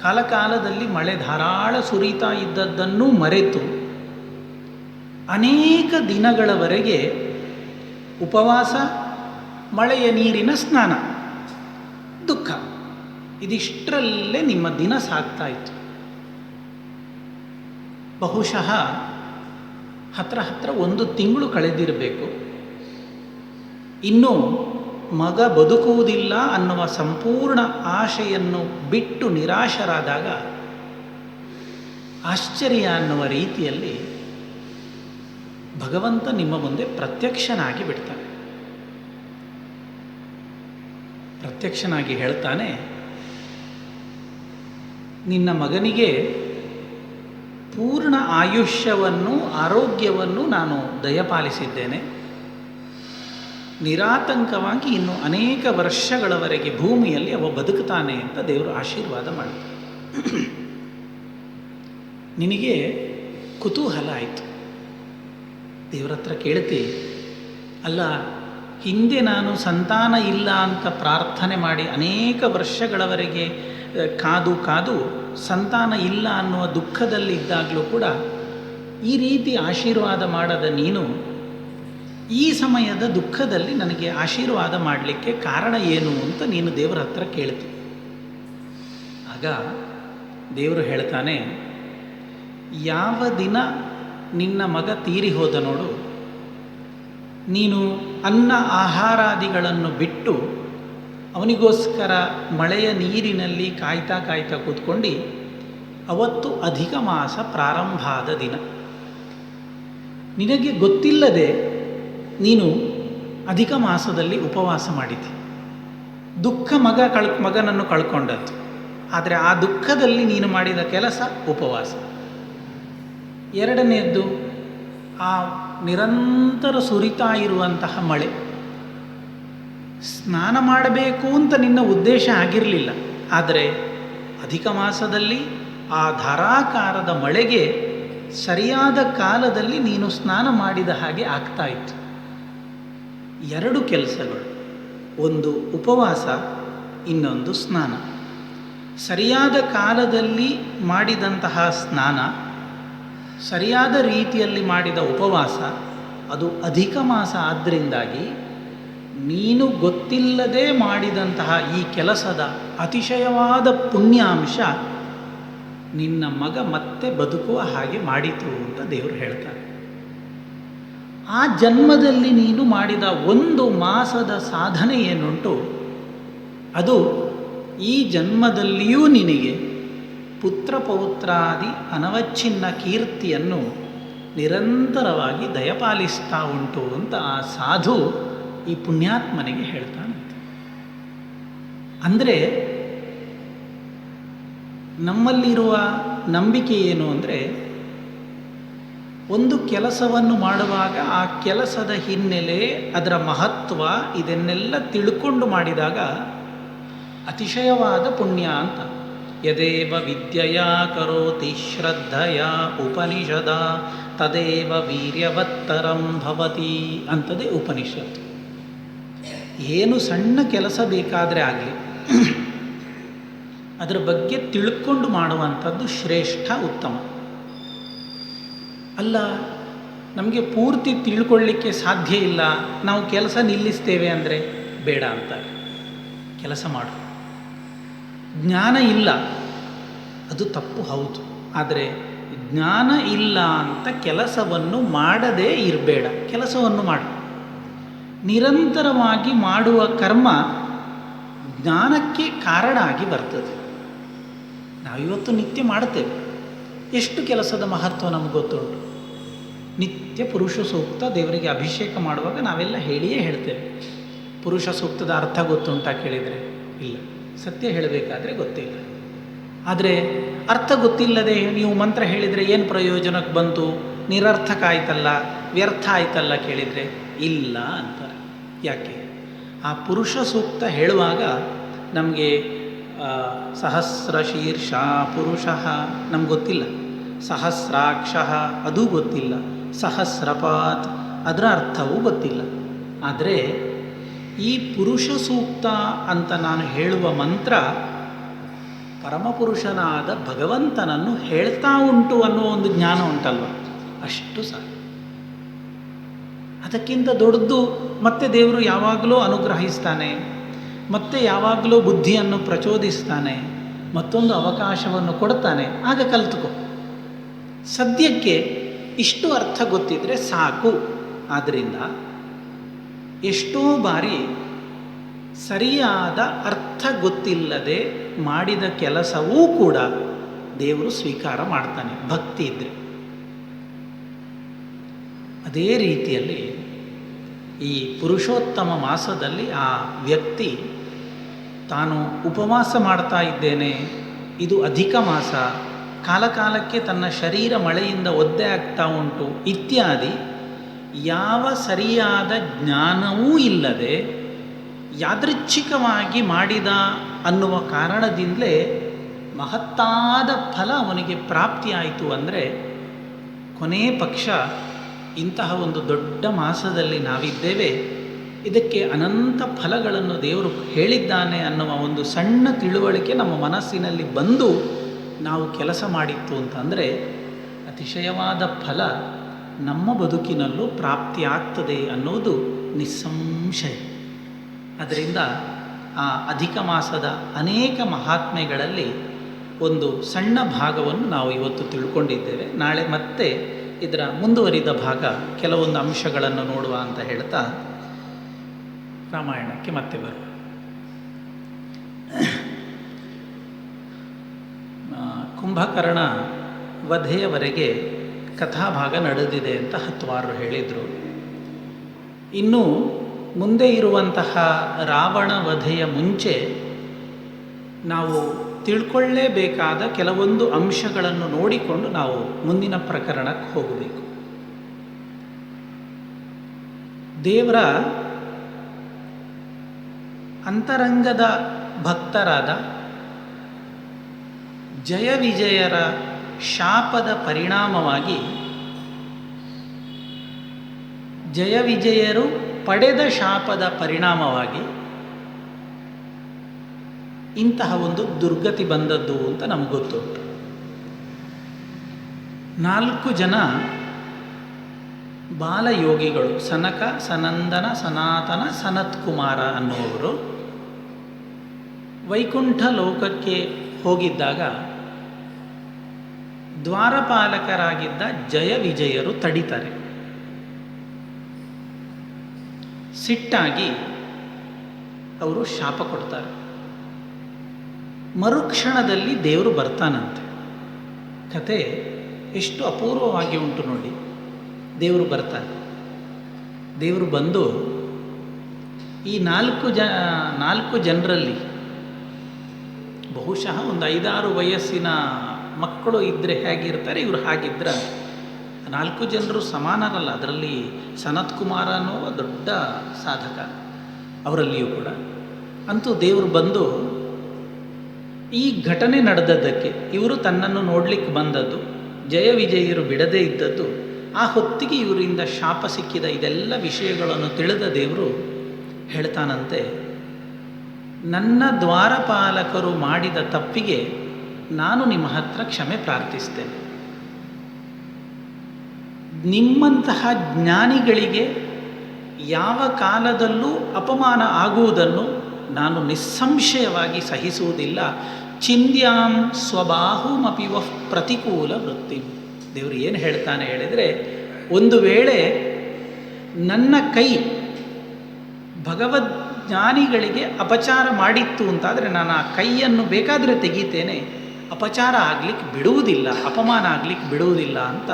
ಕಾಲಕಾಲದಲ್ಲಿ ಮಳೆ ಧಾರಾಳ ಸುರಿತಾ ಇದ್ದದ್ದನ್ನು ಮರೆತು ಅನೇಕ ದಿನಗಳವರೆಗೆ ಉಪವಾಸ, ಮಳೆಯ ನೀರಿನ ಸ್ನಾನ, ದುಃಖ, ಇದಿಷ್ಟರಲ್ಲೇ ನಿಮ್ಮ ದಿನ ಸಾಗ್ತಾ ಇತ್ತು. ಬಹುಶಃ ಹತ್ರ 1 ತಿಂಗಳು ಕಳೆದಿರಬೇಕು. ಇನ್ನು ಮಗ ಬದುಕುವುದಿಲ್ಲ ಅನ್ನುವ ಸಂಪೂರ್ಣ ಆಶೆಯನ್ನು ಬಿಟ್ಟು ನಿರಾಶರಾದಾಗ ಆಶ್ಚರ್ಯ ಅನ್ನುವ ರೀತಿಯಲ್ಲಿ ಭಗವಂತ ನಿಮ್ಮ ಮುಂದೆ ಪ್ರತ್ಯಕ್ಷನಾಗಿ ಬಿಡ್ತಾನೆ. ಪ್ರತ್ಯಕ್ಷನಾಗಿ ಹೇಳ್ತಾನೆ, ನಿನ್ನ ಮಗನಿಗೆ ಪೂರ್ಣ ಆಯುಷ್ಯವನ್ನು, ಆರೋಗ್ಯವನ್ನು ನಾನು ದಯಪಾಲಿಸಿದ್ದೇನೆ. ನಿರಾತಂಕವಾಗಿ ಇನ್ನು ಅನೇಕ ವರ್ಷಗಳವರೆಗೆ ಭೂಮಿಯಲ್ಲಿ ಅವ ಬದುಕುತ್ತಾನೆ ಅಂತ ದೇವರು ಆಶೀರ್ವಾದ ಮಾಡ್ತಾರೆ. ನಿನಗೆ ಕುತೂಹಲ ಆಯಿತು. ದೇವರ ಹತ್ರ ಕೇಳ್ತಿ, ಅಲ್ಲ, ಹಿಂದೆ ನಾನು ಸಂತಾನ ಇಲ್ಲ ಅಂತ ಪ್ರಾರ್ಥನೆ ಮಾಡಿ ಅನೇಕ ವರ್ಷಗಳವರೆಗೆ ಕಾದು ಸಂತಾನ ಇಲ್ಲ ಅನ್ನುವ ದುಃಖದಲ್ಲಿದ್ದಾಗಲೂ ಕೂಡ ಈ ರೀತಿ ಆಶೀರ್ವಾದ ಮಾಡದ ನೀನು ಈ ಸಮಯದ ದುಃಖದಲ್ಲಿ ನನಗೆ ಆಶೀರ್ವಾದ ಮಾಡಲಿಕ್ಕೆ ಕಾರಣ ಏನು ಅಂತ ನೀನು ದೇವರ ಹತ್ರ ಕೇಳ್ತಿ. ಆಗ ದೇವರು ಹೇಳ್ತಾನೆ, ಯಾವ ದಿನ ನಿನ್ನ ಮಗ ತೀರಿ ಹೋದ ನೋಡು, ನೀನು ಅನ್ನ ಆಹಾರಾದಿಗಳನ್ನು ಬಿಟ್ಟು ಅವನಿಗೋಸ್ಕರ ಮಳೆಯ ನೀರಿನಲ್ಲಿ ಕಾಯ್ತಾ ಕೂತ್ಕೊಂಡು ಅವತ್ತು ಅಧಿಕ ಮಾಸ ಪ್ರಾರಂಭ ಆದ ದಿನ. ನಿನಗೆ ಗೊತ್ತಿಲ್ಲದೆ ನೀನು ಅಧಿಕ ಮಾಸದಲ್ಲಿ ಉಪವಾಸ ಮಾಡಿದ್ದಿ. ದುಃಖ ಮಗನನ್ನು ಕಳ್ಕೊಂಡದ್ದು. ಆದರೆ ಆ ದುಃಖದಲ್ಲಿ ನೀನು ಮಾಡಿದ ಕೆಲಸ ಉಪವಾಸ. ಎರಡನೆಯದ್ದು, ಆ ನಿರಂತರ ಸುರಿತಾ ಇರುವಂತಹ ಮಳೆ. ಸ್ನಾನ ಮಾಡಬೇಕು ಅಂತ ನಿನ್ನ ಉದ್ದೇಶ ಆಗಿರಲಿಲ್ಲ, ಆದರೆ ಅಧಿಕ ಮಾಸದಲ್ಲಿ ಆ ಧಾರಾಕಾರದ ಮಳೆಗೆ ಸರಿಯಾದ ಕಾಲದಲ್ಲಿ ನೀನು ಸ್ನಾನ ಮಾಡಿದ ಹಾಗೆ ಆಗ್ತಾ ಇತ್ತು. 2 ಕೆಲಸಗಳು, ಒಂದು ಉಪವಾಸ, ಇನ್ನೊಂದು ಸ್ನಾನ. ಸರಿಯಾದ ಕಾಲದಲ್ಲಿ ಮಾಡಿದಂತಹ ಸ್ನಾನ, ಸರಿಯಾದ ರೀತಿಯಲ್ಲಿ ಮಾಡಿದ ಉಪವಾಸ, ಅದು ಅಧಿಕ ಮಾಸ ಆದ್ದರಿಂದಾಗಿ ನೀನು ಗೊತ್ತಿಲ್ಲದೆ ಮಾಡಿದಂತಹ ಈ ಕೆಲಸದ ಅತಿಶಯವಾದ ಪುಣ್ಯಾಂಶ ನಿನ್ನ ಮಗ ಮತ್ತೆ ಬದುಕುವ ಹಾಗೆ ಮಾಡಿತು ಅಂತ ದೇವರು ಹೇಳ್ತಾರೆ. ಆ ಜನ್ಮದಲ್ಲಿ ನೀನು ಮಾಡಿದ 1 ಮಾಸದ ಸಾಧನೆ ಏನುಂಟು, ಅದು ಈ ಜನ್ಮದಲ್ಲಿಯೂ ನಿನಗೆ ಪುತ್ರ ಪೌತ್ರಾದಿ ಅನವಚ್ಛಿನ್ನ ಕೀರ್ತಿಯನ್ನು ನಿರಂತರವಾಗಿ ದಯಪಾಲಿಸ್ತಾ ಉಂಟು ಅಂತ ಆ ಸಾಧು ಈ ಪುಣ್ಯಾತ್ಮನಿಗೆ ಹೇಳ್ತಾನಂತೆ. ಅಂದರೆ ನಮ್ಮಲ್ಲಿರುವ ನಂಬಿಕೆ ಏನು ಅಂದರೆ, ಒಂದು ಕೆಲಸವನ್ನು ಮಾಡುವಾಗ ಆ ಕೆಲಸದ ಹಿನ್ನೆಲೆ, ಅದರ ಮಹತ್ವ, ಇದನ್ನೆಲ್ಲ ತಿಳ್ಕೊಂಡು ಮಾಡಿದಾಗ ಅತಿಶಯವಾದ ಪುಣ್ಯ ಅಂತ. ಯದೇವ ವಿದ್ಯೆಯ ಕರೋತಿ ಶ್ರದ್ಧೆಯ ಉಪನಿಷದ ತದೇವ ವೀರ್ಯವತ್ತರಂ ಭವತಿ ಅಂತದೇ ಉಪನಿಷತ್ತು. ಏನು ಸಣ್ಣ ಕೆಲಸ ಬೇಕಾದರೆ ಆಗಲಿ, ಅದರ ಬಗ್ಗೆ ತಿಳ್ಕೊಂಡು ಮಾಡುವಂಥದ್ದು ಶ್ರೇಷ್ಠ, ಉತ್ತಮ. ಅಲ್ಲ, ನಮಗೆ ಪೂರ್ತಿ ತಿಳ್ಕೊಳ್ಳಿಕ್ಕೆ ಸಾಧ್ಯ ಇಲ್ಲ, ನಾವು ಕೆಲಸ ನಿಲ್ಲಿಸ್ತೇವೆ ಅಂದರೆ ಬೇಡ ಅಂತಾರೆ. ಕೆಲಸ ಮಾಡು. ಜ್ಞಾನ ಇಲ್ಲ, ಅದು ತಪ್ಪು, ಹೌದು. ಆದರೆ ಜ್ಞಾನ ಇಲ್ಲ ಅಂತ ಕೆಲಸವನ್ನು ಮಾಡದೇ ಇರಬೇಡ. ಕೆಲಸವನ್ನು ಮಾಡು. ನಿರಂತರವಾಗಿ ಮಾಡುವ ಕರ್ಮ ಜ್ಞಾನಕ್ಕೆ ಕಾರಣ ಆಗಿ ಬರ್ತದೆ. ನಾವಿವತ್ತು ನಿತ್ಯ ಮಾಡ್ತೇವೆ. ಎಷ್ಟು ಕೆಲಸದ ಮಹತ್ವ ನಮಗೆ ಗೊತ್ತುಂಟು. ನಿತ್ಯ ಪುರುಷ ಸೂಕ್ತ ದೇವರಿಗೆ ಅಭಿಷೇಕ ಮಾಡುವಾಗ ನಾವೆಲ್ಲ ಹೇಳಿಯೇ ಹೇಳ್ತೇವೆ. ಪುರುಷ ಸೂಕ್ತದ ಅರ್ಥ ಗೊತ್ತುಂಟ ಕೇಳಿದರೆ ಇಲ್ಲ, ಸತ್ಯ ಹೇಳಬೇಕಾದ್ರೆ ಗೊತ್ತಿಲ್ಲ. ಆದರೆ ಅರ್ಥ ಗೊತ್ತಿಲ್ಲದೆ ನೀವು ಮಂತ್ರ ಹೇಳಿದರೆ ಏನು ಪ್ರಯೋಜನಕ್ಕೆ ಬಂತು, ನಿರರ್ಥಕ ಆಯ್ತಲ್ಲ, ವ್ಯರ್ಥ ಆಯ್ತಲ್ಲ ಕೇಳಿದರೆ ಇಲ್ಲ ಅಂತಾರೆ. ಯಾಕೆ? ಆ ಪುರುಷ ಸೂಕ್ತ ಹೇಳುವಾಗ ನಮಗೆ ಸಹಸ್ರ ಶೀರ್ಷ ಪುರುಷ ನಮ್ಗೆ ಗೊತ್ತಿಲ್ಲ, ಸಹಸ್ರಾಕ್ಷ ಅದೂ ಗೊತ್ತಿಲ್ಲ, ಸಹಸ್ರಪಾತ್ ಅದರ ಅರ್ಥವೂ ಗೊತ್ತಿಲ್ಲ. ಆದರೆ ಈ ಪುರುಷ ಸೂಕ್ತ ಅಂತ ನಾನು ಹೇಳುವ ಮಂತ್ರ ಪರಮಪುರುಷನಾದ ಭಗವಂತನನ್ನು ಹೇಳ್ತಾ ಉಂಟು ಅನ್ನೋ ಒಂದು ಜ್ಞಾನ ಉಂಟಲ್ವ, ಅಷ್ಟು ಸಾಕು. ಅದಕ್ಕಿಂತ ದೊಡ್ಡದು ಮತ್ತೆ ದೇವರು ಯಾವಾಗಲೂ ಅನುಗ್ರಹಿಸ್ತಾನೆ, ಮತ್ತೆ ಯಾವಾಗಲೂ ಬುದ್ಧಿಯನ್ನು ಪ್ರಚೋದಿಸ್ತಾನೆ, ಮತ್ತೊಂದು ಅವಕಾಶವನ್ನು ಕೊಡ್ತಾನೆ. ಆಗ ಕಲ್ತುಕೋ. ಸದ್ಯಕ್ಕೆ ಇಷ್ಟು ಅರ್ಥ ಗೊತ್ತಿದ್ರೆ ಸಾಕು. ಆದ್ದರಿಂದ ಎಷ್ಟೋ ಬಾರಿ ಸರಿಯಾದ ಅರ್ಥ ಗೊತ್ತಿಲ್ಲದೆ ಮಾಡಿದ ಕೆಲಸವೂ ಕೂಡ ದೇವರು ಸ್ವೀಕಾರ ಮಾಡ್ತಾನೆ, ಭಕ್ತಿ ಇದ್ದರೆ. ಅದೇ ರೀತಿಯಲ್ಲಿ ಈ ಪುರುಷೋತ್ತಮ ಮಾಸದಲ್ಲಿ ಆ ವ್ಯಕ್ತಿ ತಾನು ಉಪವಾಸ ಮಾಡ್ತಾ ಇದ್ದೇನೆ, ಇದು ಅಧಿಕ ಮಾಸ, ಕಾಲಕಾಲಕ್ಕೆ ತನ್ನ ಶರೀರ ಮಳೆಯಿಂದ ಒದ್ದೆ ಆಗ್ತಾ ಉಂಟು ಇತ್ಯಾದಿ ಯಾವ ಸರಿಯಾದ ಜ್ಞಾನವೂ ಇಲ್ಲದೆ ಯಾದೃಚ್ಛಿಕವಾಗಿ ಮಾಡಿದ ಅನ್ನುವ ಕಾರಣದಿಂದಲೇ ಮಹತ್ತಾದ ಫಲ ಅವನಿಗೆ ಪ್ರಾಪ್ತಿಯಾಯಿತು ಅಂದರೆ, ಕೊನೇ ಪಕ್ಷ ಇಂತಹ ಒಂದು ದೊಡ್ಡ ಮಾಸದಲ್ಲಿ ನಾವಿದ್ದೇವೆ, ಇದಕ್ಕೆ ಅನಂತ ಫಲಗಳನ್ನು ದೇವರು ಹೇಳಿದ್ದಾನೆ ಅನ್ನುವ ಒಂದು ಸಣ್ಣ ತಿಳುವಳಿಕೆ ನಮ್ಮ ಮನಸ್ಸಿನಲ್ಲಿ ಬಂದು ನಾವು ಕೆಲಸ ಮಾಡಿತ್ತು ಅಂತಂದರೆ ಅತಿಶಯವಾದ ಫಲ ನಮ್ಮ ಬದುಕಿನಲ್ಲೂ ಪ್ರಾಪ್ತಿಯಾಗ್ತದೆ ಅನ್ನೋದು ನಿಸ್ಸಂಶಯ. ಅದರಿಂದ ಆ ಅಧಿಕ ಮಾಸದ ಅನೇಕ ಮಹಾತ್ಮೆಗಳಲ್ಲಿ ಒಂದು ಸಣ್ಣ ಭಾಗವನ್ನು ನಾವು ಇವತ್ತು ತಿಳ್ಕೊಂಡಿದ್ದೇವೆ. ನಾಳೆ ಮತ್ತೆ ಇದರ ಮುಂದುವರಿದ ಭಾಗ ಕೆಲವೊಂದು ಅಂಶಗಳನ್ನು ನೋಡುವ ಅಂತ ಹೇಳ್ತಾ ರಾಮಾಯಣಕ್ಕೆ ಮತ್ತೆ ಬರುವ. ಕುಂಭಕರ್ಣ ವಧೆಯವರೆಗೆ ಕಥಾಭಾಗ ನಡೆದಿದೆ ಅಂತ ಹತ್ವಾರರು ಹೇಳಿದರು. ಇನ್ನು ಮುಂದೆ ಇರುವಂತಹ ರಾವಣ ವಧೆಯ ಮುಂಚೆ ನಾವು ತಿಳ್ಕೊಳ್ಳೇಬೇಕಾದ ಕೆಲವೊಂದು ಅಂಶಗಳನ್ನು ನೋಡಿಕೊಂಡು ನಾವು ಮುಂದಿನ ಪ್ರಕರಣಕ್ಕೆ ಹೋಗಬೇಕು. ದೇವರ ಅಂತರಂಗದ ಭಕ್ತರಾದ ಜಯ ವಿಜಯರ ಶಾಪದ ಪರಿಣಾಮವಾಗಿ ಜಯ ವಿಜಯರು ಪಡೆದ ಶಾಪದ ಪರಿಣಾಮವಾಗಿ ಇಂತಹ ಒಂದು ದುರ್ಗತಿ ಬಂದದ್ದು ಅಂತ ನಮಗೆ ಗೊತ್ತುಂಟು. 4 ಜನ ಬಾಲಯೋಗಿಗಳು, ಸನಕ, ಸನಂದನ, ಸನಾತನ, ಸನತ್ಕುಮಾರ ಅನ್ನುವರು ವೈಕುಂಠ ಲೋಕಕ್ಕೆ ಹೋಗಿದ್ದಾಗ ದ್ವಾರಪಾಲಕರಾಗಿದ್ದ ಜಯ ವಿಜಯರು ತಡಿತಾರೆ. ಸಿಟ್ಟಾಗಿ ಅವರು ಶಾಪ ಕೊಡ್ತಾರೆ. ಮರುಕ್ಷಣದಲ್ಲಿ ದೇವರು ಬರ್ತಾನಂತೆ. ಕತೆ ಎಷ್ಟು ಅಪೂರ್ವವಾಗಿ ಉಂಟು ನೋಡಿ. ದೇವರು ಬರ್ತಾನೆ. ದೇವರು ಬಂದು ಈ 4 ಜನರಲ್ಲಿ ಬಹುಶಃ ಒಂದು 5-6 ವಯಸ್ಸಿನ ಮಕ್ಕಳು ಇದ್ದರೆ ಹೇಗಿರ್ತಾರೆ, ಇವರು ಹಾಗಿದ್ರ 4 ಜನರು ಸಮಾನರಲ್ಲ. ಅದರಲ್ಲಿ ಸನತ್ ಕುಮಾರ ಅನ್ನುವ ದೊಡ್ಡ ಸಾಧಕ, ಅವರಲ್ಲಿಯೂ ಕೂಡ. ಅಂತೂ ದೇವರು ಬಂದು ಈ ಘಟನೆ ನಡೆದದ್ದಕ್ಕೆ ಇವರು ತನ್ನನ್ನು ನೋಡಲಿಕ್ಕೆ ಬಂದದ್ದು, ಜಯ ವಿಜಯರು ಬಿಡದೇ ಇದ್ದದ್ದು, ಆ ಹೊತ್ತಿಗೆ ಇವರಿಂದ ಶಾಪ ಸಿಕ್ಕಿದ ಇದೆಲ್ಲ ವಿಷಯಗಳನ್ನು ತಿಳಿದ ದೇವರು ಹೇಳ್ತಾನಂತೆ, ನನ್ನ ದ್ವಾರಪಾಲಕರು ಮಾಡಿದ ತಪ್ಪಿಗೆ ನಾನು ನಿಮ್ಮ ಹತ್ರ ಕ್ಷಮೆ ಪ್ರಾರ್ಥಿಸ್ತೇನೆ. ನಿಮ್ಮಂತಹ ಜ್ಞಾನಿಗಳಿಗೆ ಯಾವ ಕಾಲದಲ್ಲೂ ಅಪಮಾನ ಆಗುವುದನ್ನು ನಾನು ನಿಸ್ಸಂಶಯವಾಗಿ ಸಹಿಸುವುದಿಲ್ಲ. ಚಿಂದ್ಯಾಂ ಸ್ವಬಾಹುಮಪಿ ವಃ ಪ್ರತಿಕೂಲ ವೃತ್ತಿ. ದೇವರು ಏನು ಹೇಳ್ತಾನೆ ಹೇಳಿದರೆ, ಒಂದು ವೇಳೆ ನನ್ನ ಕೈ ಭಗವಜ್ಞಾನಿಗಳಿಗೆ ಅಪಚಾರ ಮಾಡಿತ್ತು ಅಂತಾದರೆ ನಾನು ಆ ಕೈಯನ್ನು ಬೇಕಾದರೆ ತೆಗಿತೇನೆ, ಅಪಚಾರ ಆಗಲಿಕ್ಕೆ ಬಿಡುವುದಿಲ್ಲ, ಅಪಮಾನ ಆಗಲಿಕ್ಕೆ ಬಿಡುವುದಿಲ್ಲ ಅಂತ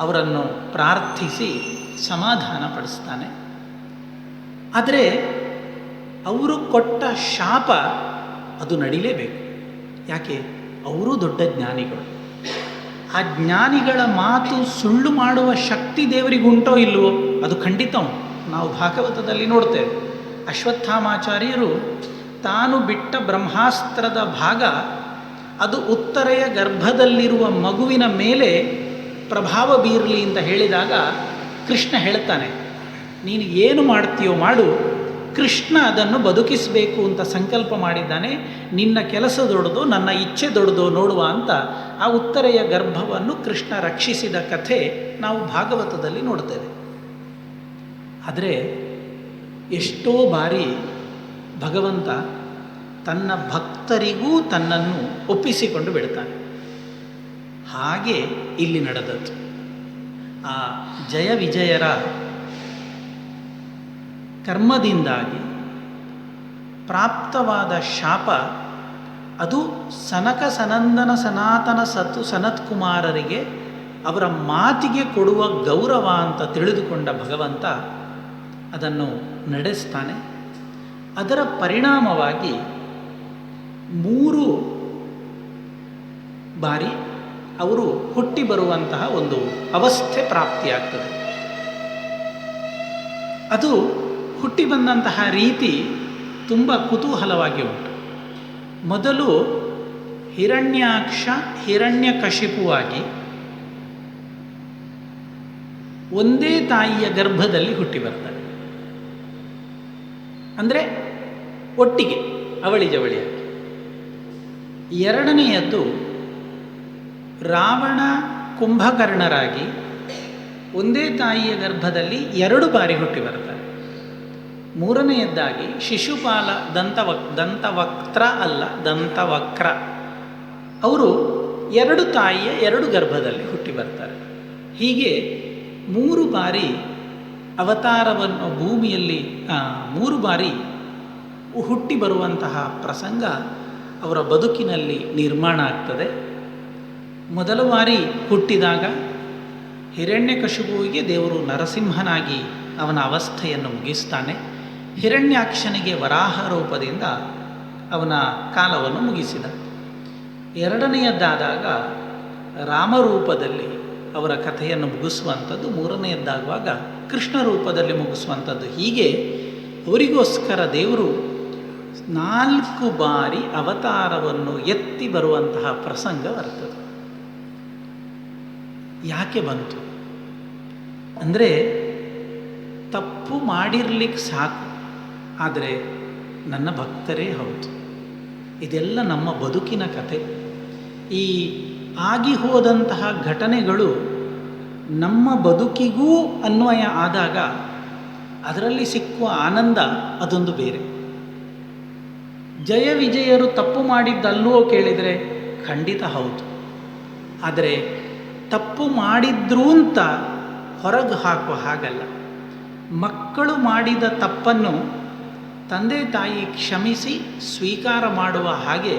ಅವರನ್ನು ಪ್ರಾರ್ಥಿಸಿ ಸಮಾಧಾನ ಪಡಿಸ್ತಾನೆ. ಆದರೆ ಅವರು ಕೊಟ್ಟ ಶಾಪ ಅದು ನಡಿಲೇಬೇಕು. ಯಾಕೆ? ಅವರು ದೊಡ್ಡ ಜ್ಞಾನಿಗಳು. ಆ ಜ್ಞಾನಿಗಳ ಮಾತು ಸುಳ್ಳು ಮಾಡುವ ಶಕ್ತಿ ದೇವರಿಗುಂಟೋ ಇಲ್ಲವೋ? ಅದು ಖಂಡಿತ ಉಂಟು. ನಾವು ಭಾಗವತದಲ್ಲಿ ನೋಡ್ತೇವೆ, ಅಶ್ವತ್ಥಾಮಾಚಾರ್ಯರು ತಾನು ಬಿಟ್ಟ ಬ್ರಹ್ಮಾಸ್ತ್ರದ ಭಾಗ ಅದು ಉತ್ತರೆಯ ಗರ್ಭದಲ್ಲಿರುವ ಮಗುವಿನ ಮೇಲೆ ಪ್ರಭಾವ ಬೀರಲಿ ಅಂತ ಹೇಳಿದಾಗ ಕೃಷ್ಣ ಹೇಳ್ತಾನೆ, ನೀನು ಏನು ಮಾಡ್ತೀಯೋ ಮಾಡು, ಕೃಷ್ಣ ಅದನ್ನು ಬದುಕಿಸಬೇಕು ಅಂತ ಸಂಕಲ್ಪ ಮಾಡಿದ್ದಾನೆ. ನಿನ್ನ ಕೆಲಸ ದೊಡ್ಡದು, ನನ್ನ ಇಚ್ಛೆ ದೊಡ್ಡದು ನೋಡುವ ಅಂತ ಆ ಉತ್ತರೆಯ ಗರ್ಭವನ್ನು ಕೃಷ್ಣ ರಕ್ಷಿಸಿದ ಕಥೆ ನಾವು ಭಾಗವತದಲ್ಲಿ ನೋಡ್ತೇವೆ. ಆದರೆ ಎಷ್ಟೋ ಬಾರಿ ಭಗವಂತ ತನ್ನ ಭಕ್ತರಿಗೂ ತನ್ನನ್ನು ಒಪ್ಪಿಸಿಕೊಂಡು ಬಿಡ್ತಾನೆ. ಹಾಗೆ ಇಲ್ಲಿ ನಡೆದದ್ದು. ಆ ಜಯ ವಿಜಯರ ಕರ್ಮದಿಂದಾಗಿ ಪ್ರಾಪ್ತವಾದ ಶಾಪ ಅದು ಸನಕ ಸನಂದನ ಸನಾತನ ಸನತ್ಕುಮಾರರಿಗೆ ಅವರ ಮಾತಿಗೆ ಕೊಡುವ ಗೌರವ ಅಂತ ತಿಳಿದುಕೊಂಡ ಭಗವಂತ ಅದನ್ನು ನಡೆಸ್ತಾನೆ. ಅದರ ಪರಿಣಾಮವಾಗಿ 3 ಬಾರಿ ಅವರು ಹುಟ್ಟಿ ಬರುವಂತಹ ಒಂದು ಅವಸ್ಥೆ ಪ್ರಾಪ್ತಿಯಾಗ್ತದೆ. ಅದು ಹುಟ್ಟಿ ಬಂದಂತಹ ರೀತಿ ತುಂಬ ಕುತೂಹಲವಾಗಿ ಉಂಟು. ಮೊದಲು ಹಿರಣ್ಯಾಕ್ಷ ಹಿರಣ್ಯಕಶಿಪುವಾಗಿ ಒಂದೇ ತಾಯಿಯ ಗರ್ಭದಲ್ಲಿ ಹುಟ್ಟಿ ಬರ್ತಾರೆ. ಅಂದರೆ ಒಟ್ಟಿಗೆ ಅವಳಿ ಜವಳಿಯಾಗಿ. ಎರಡನೆಯದ್ದು ರಾವಣ ಕುಂಭಕರ್ಣರಾಗಿ ಒಂದೇ ತಾಯಿಯ ಗರ್ಭದಲ್ಲಿ 2 ಬಾರಿ ಹುಟ್ಟಿ ಬರ್ತಾರೆ. ಮೂರನೆಯದ್ದಾಗಿ ಶಿಶುಪಾಲ ದಂತವಕ್ತ್ರ ಅಲ್ಲ ದಂತವಕ್ರ, ಅವರು 2 ತಾಯಿಯ 2 ಗರ್ಭದಲ್ಲಿ ಹುಟ್ಟಿ ಬರ್ತಾರೆ. ಹೀಗೆ 3 ಬಾರಿ ಅವತಾರವನ್ನು ಭೂಮಿಯಲ್ಲಿ 3 ಬಾರಿ ಹುಟ್ಟಿ ಬರುವಂತಹ ಪ್ರಸಂಗ ಅವರ ಬದುಕಿನಲ್ಲಿ ನಿರ್ಮಾಣ ಆಗ್ತದೆ. ಮೊದಲ ಬಾರಿ ಹುಟ್ಟಿದಾಗ ಹಿರಣ್ಯಕಶಿಪುವಿಗೆ ದೇವರು ನರಸಿಂಹನಾಗಿ ಅವನ ಅವಸ್ಥೆಯನ್ನು ಮುಗಿಸ್ತಾನೆ. ಹಿರಣ್ಯಾಕ್ಷನಿಗೆ ವರಾಹ ರೂಪದಿಂದ ಅವನ ಕಾಲವನ್ನು ಮುಗಿಸಿದ. ಎರಡನೆಯದ್ದಾದಾಗ ರಾಮರೂಪದಲ್ಲಿ ಅವರ ಕಥೆಯನ್ನು ಮುಗಿಸುವಂಥದ್ದು, ಮೂರನೆಯದ್ದಾಗುವಾಗ ಕೃಷ್ಣ ರೂಪದಲ್ಲಿ ಮುಗಿಸುವಂಥದ್ದು. ಹೀಗೆ ಅವರಿಗೋಸ್ಕರ ದೇವರು 4 ಬಾರಿ ಅವತಾರವನ್ನು ಎತ್ತಿ ಬರುವಂತಹ ಪ್ರಸಂಗ ಬರ್ತದೆ. ಯಾಕೆ ಬಂತು ಅಂದರೆ, ತಪ್ಪು ಮಾಡಿರ್ಲಿಕ್ಕೆ ಸಾಕು, ಆದರೆ ನನ್ನ ಭಕ್ತರೇ ಹೌದು. ಇದೆಲ್ಲ ನಮ್ಮ ಬದುಕಿನ ಕತೆ. ಈ ಆಗಿ ಹೋದಂತಹ ಘಟನೆಗಳು ನಮ್ಮ ಬದುಕಿಗೂ ಅನ್ವಯ ಆದಾಗ ಅದರಲ್ಲಿ ಸಿಕ್ಕುವ ಆನಂದ ಅದೊಂದು ಬೇರೆ. ಜಯ ವಿಜಯರು ತಪ್ಪು ಮಾಡಿದ್ದಲ್ವೋ ಕೇಳಿದರೆ ಖಂಡಿತ ಹೌದು. ಆದರೆ ತಪ್ಪು ಮಾಡಿದ್ರು ಅಂತ ಹೊರಗೆ ಹಾಕುವ ಹಾಗಲ್ಲ. ಮಕ್ಕಳು ಮಾಡಿದ ತಪ್ಪನ್ನು ತಂದೆ ತಾಯಿ ಕ್ಷಮಿಸಿ ಸ್ವೀಕಾರ ಮಾಡುವ ಹಾಗೆ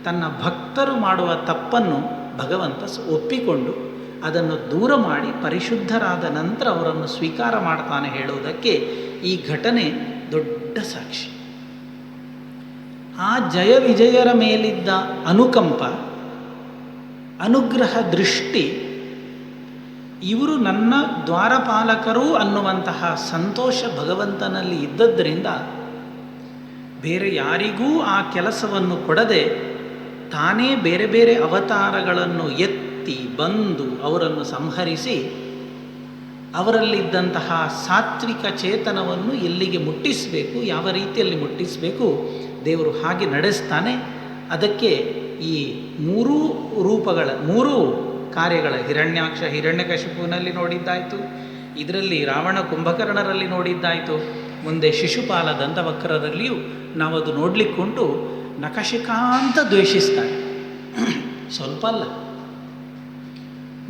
ತನ್ನ ಭಕ್ತರು ಮಾಡುವ ತಪ್ಪನ್ನು ಭಗವಂತ ಒಪ್ಪಿಕೊಂಡು ಅದನ್ನು ದೂರ ಮಾಡಿ ಪರಿಶುದ್ಧರಾದ ನಂತರ ಅವರನ್ನು ಸ್ವೀಕಾರ ಮಾಡ್ತಾನೆ ಹೇಳುವುದಕ್ಕೆ ಈ ಘಟನೆ ದೊಡ್ಡ ಸಾಕ್ಷಿ. ಆ ಜಯ ವಿಜಯರ ಮೇಲಿದ್ದ ಅನುಕಂಪ, ಅನುಗ್ರಹ ದೃಷ್ಟಿ, ಇವರು ನನ್ನ ದ್ವಾರಪಾಲಕರು ಅನ್ನುವಂತಹ ಸಂತೋಷ ಭಗವಂತನಲ್ಲಿ ಇದ್ದದ್ದರಿಂದ ಬೇರೆ ಯಾರಿಗೂ ಆ ಕೆಲಸವನ್ನು ಕೊಡದೆ ತಾನೇ ಬೇರೆ ಬೇರೆ ಅವತಾರಗಳನ್ನು ಎತ್ತಿ ಬಂದು ಅವರನ್ನು ಸಂಹರಿಸಿ ಅವರಲ್ಲಿದ್ದಂತಹ ಸಾತ್ವಿಕ ಚೇತನವನ್ನು ಎಲ್ಲಿಗೆ ಮುಟ್ಟಿಸಬೇಕು, ಯಾವ ರೀತಿಯಲ್ಲಿ ಮುಟ್ಟಿಸಬೇಕು ದೇವರು ಹಾಗೆ ನಡೆಸ್ತಾನೆ. ಅದಕ್ಕೆ ಈ 3 ಕಾರ್ಯಗಳ ಹಿರಣ್ಯಾಕ್ಷ ಹಿರಣ್ಯಕಶಿಪುವಿನಲ್ಲಿ ನೋಡಿದ್ದಾಯಿತು, ಇದರಲ್ಲಿ ರಾವಣ ಕುಂಭಕರ್ಣರಲ್ಲಿ ನೋಡಿದ್ದಾಯಿತು, ಮುಂದೆ ಶಿಶುಪಾಲ ದಂತವಕ್ರರಲ್ಲಿಯೂ ನಾವದು ನೋಡಲಿಕ್ಕುಂಟು. ನಖಶಿಖಾಂತ ದ್ವೇಷಿಸ್ತಾರೆ, ಸ್ವಲ್ಪ ಅಲ್ಲ.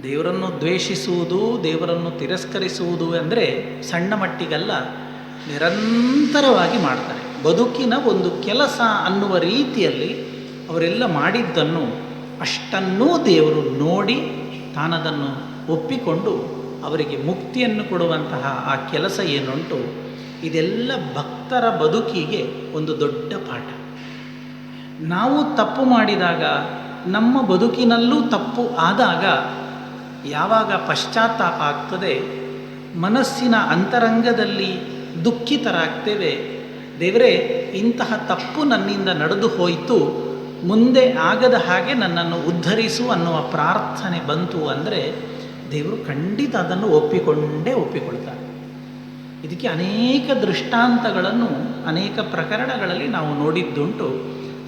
ದೇವರನ್ನು ದ್ವೇಷಿಸುವುದು, ದೇವರನ್ನು ತಿರಸ್ಕರಿಸುವುದು ಅಂದರೆ ಸಣ್ಣ ಮಟ್ಟಿಗಲ್ಲ, ನಿರಂತರವಾಗಿ ಮಾಡ್ತಾರೆ. ಬದುಕಿನ ಒಂದು ಕೆಲಸ ಅನ್ನುವ ರೀತಿಯಲ್ಲಿ ಅವರೆಲ್ಲ ಮಾಡಿದ್ದನ್ನು ಅಷ್ಟನ್ನೂ ದೇವರು ನೋಡಿ ತಾನದನ್ನು ಒಪ್ಪಿಕೊಂಡು ಅವರಿಗೆ ಮುಕ್ತಿಯನ್ನು ಕೊಡುವಂತಹ ಆ ಕೆಲಸ ಏನುಂಟು, ಇದೆಲ್ಲ ಭಕ್ತರ ಬದುಕಿಗೆ ಒಂದು ದೊಡ್ಡ ಪಾಠ. ನಾವು ತಪ್ಪು ಮಾಡಿದಾಗ, ನಮ್ಮ ಬದುಕಿನಲ್ಲೂ ತಪ್ಪು ಆದಾಗ ಯಾವಾಗ ಪಶ್ಚಾತ್ತಾಪ ಆಗ್ತದೆ, ಮನಸ್ಸಿನ ಅಂತರಂಗದಲ್ಲಿ ದುಃಖಿತರಾಗ್ತೇವೆ. ದೇವರೇ, ಇಂತಹ ತಪ್ಪು ನನ್ನಿಂದ ನಡೆದು ಹೋಯಿತು, ಮುಂದೆ ಆಗದ ಹಾಗೆ ನನ್ನನ್ನು ಉದ್ಧರಿಸು ಅನ್ನುವ ಪ್ರಾರ್ಥನೆ ಬಂತು ಅಂದರೆ ದೇವರು ಖಂಡಿತ ಅದನ್ನು ಒಪ್ಪಿಕೊಳ್ತಾರೆ. ಇದಕ್ಕೆ ಅನೇಕ ದೃಷ್ಟಾಂತಗಳನ್ನು ಅನೇಕ ಪ್ರಕರಣಗಳಲ್ಲಿ ನಾವು ನೋಡಿದ್ದುಂಟು.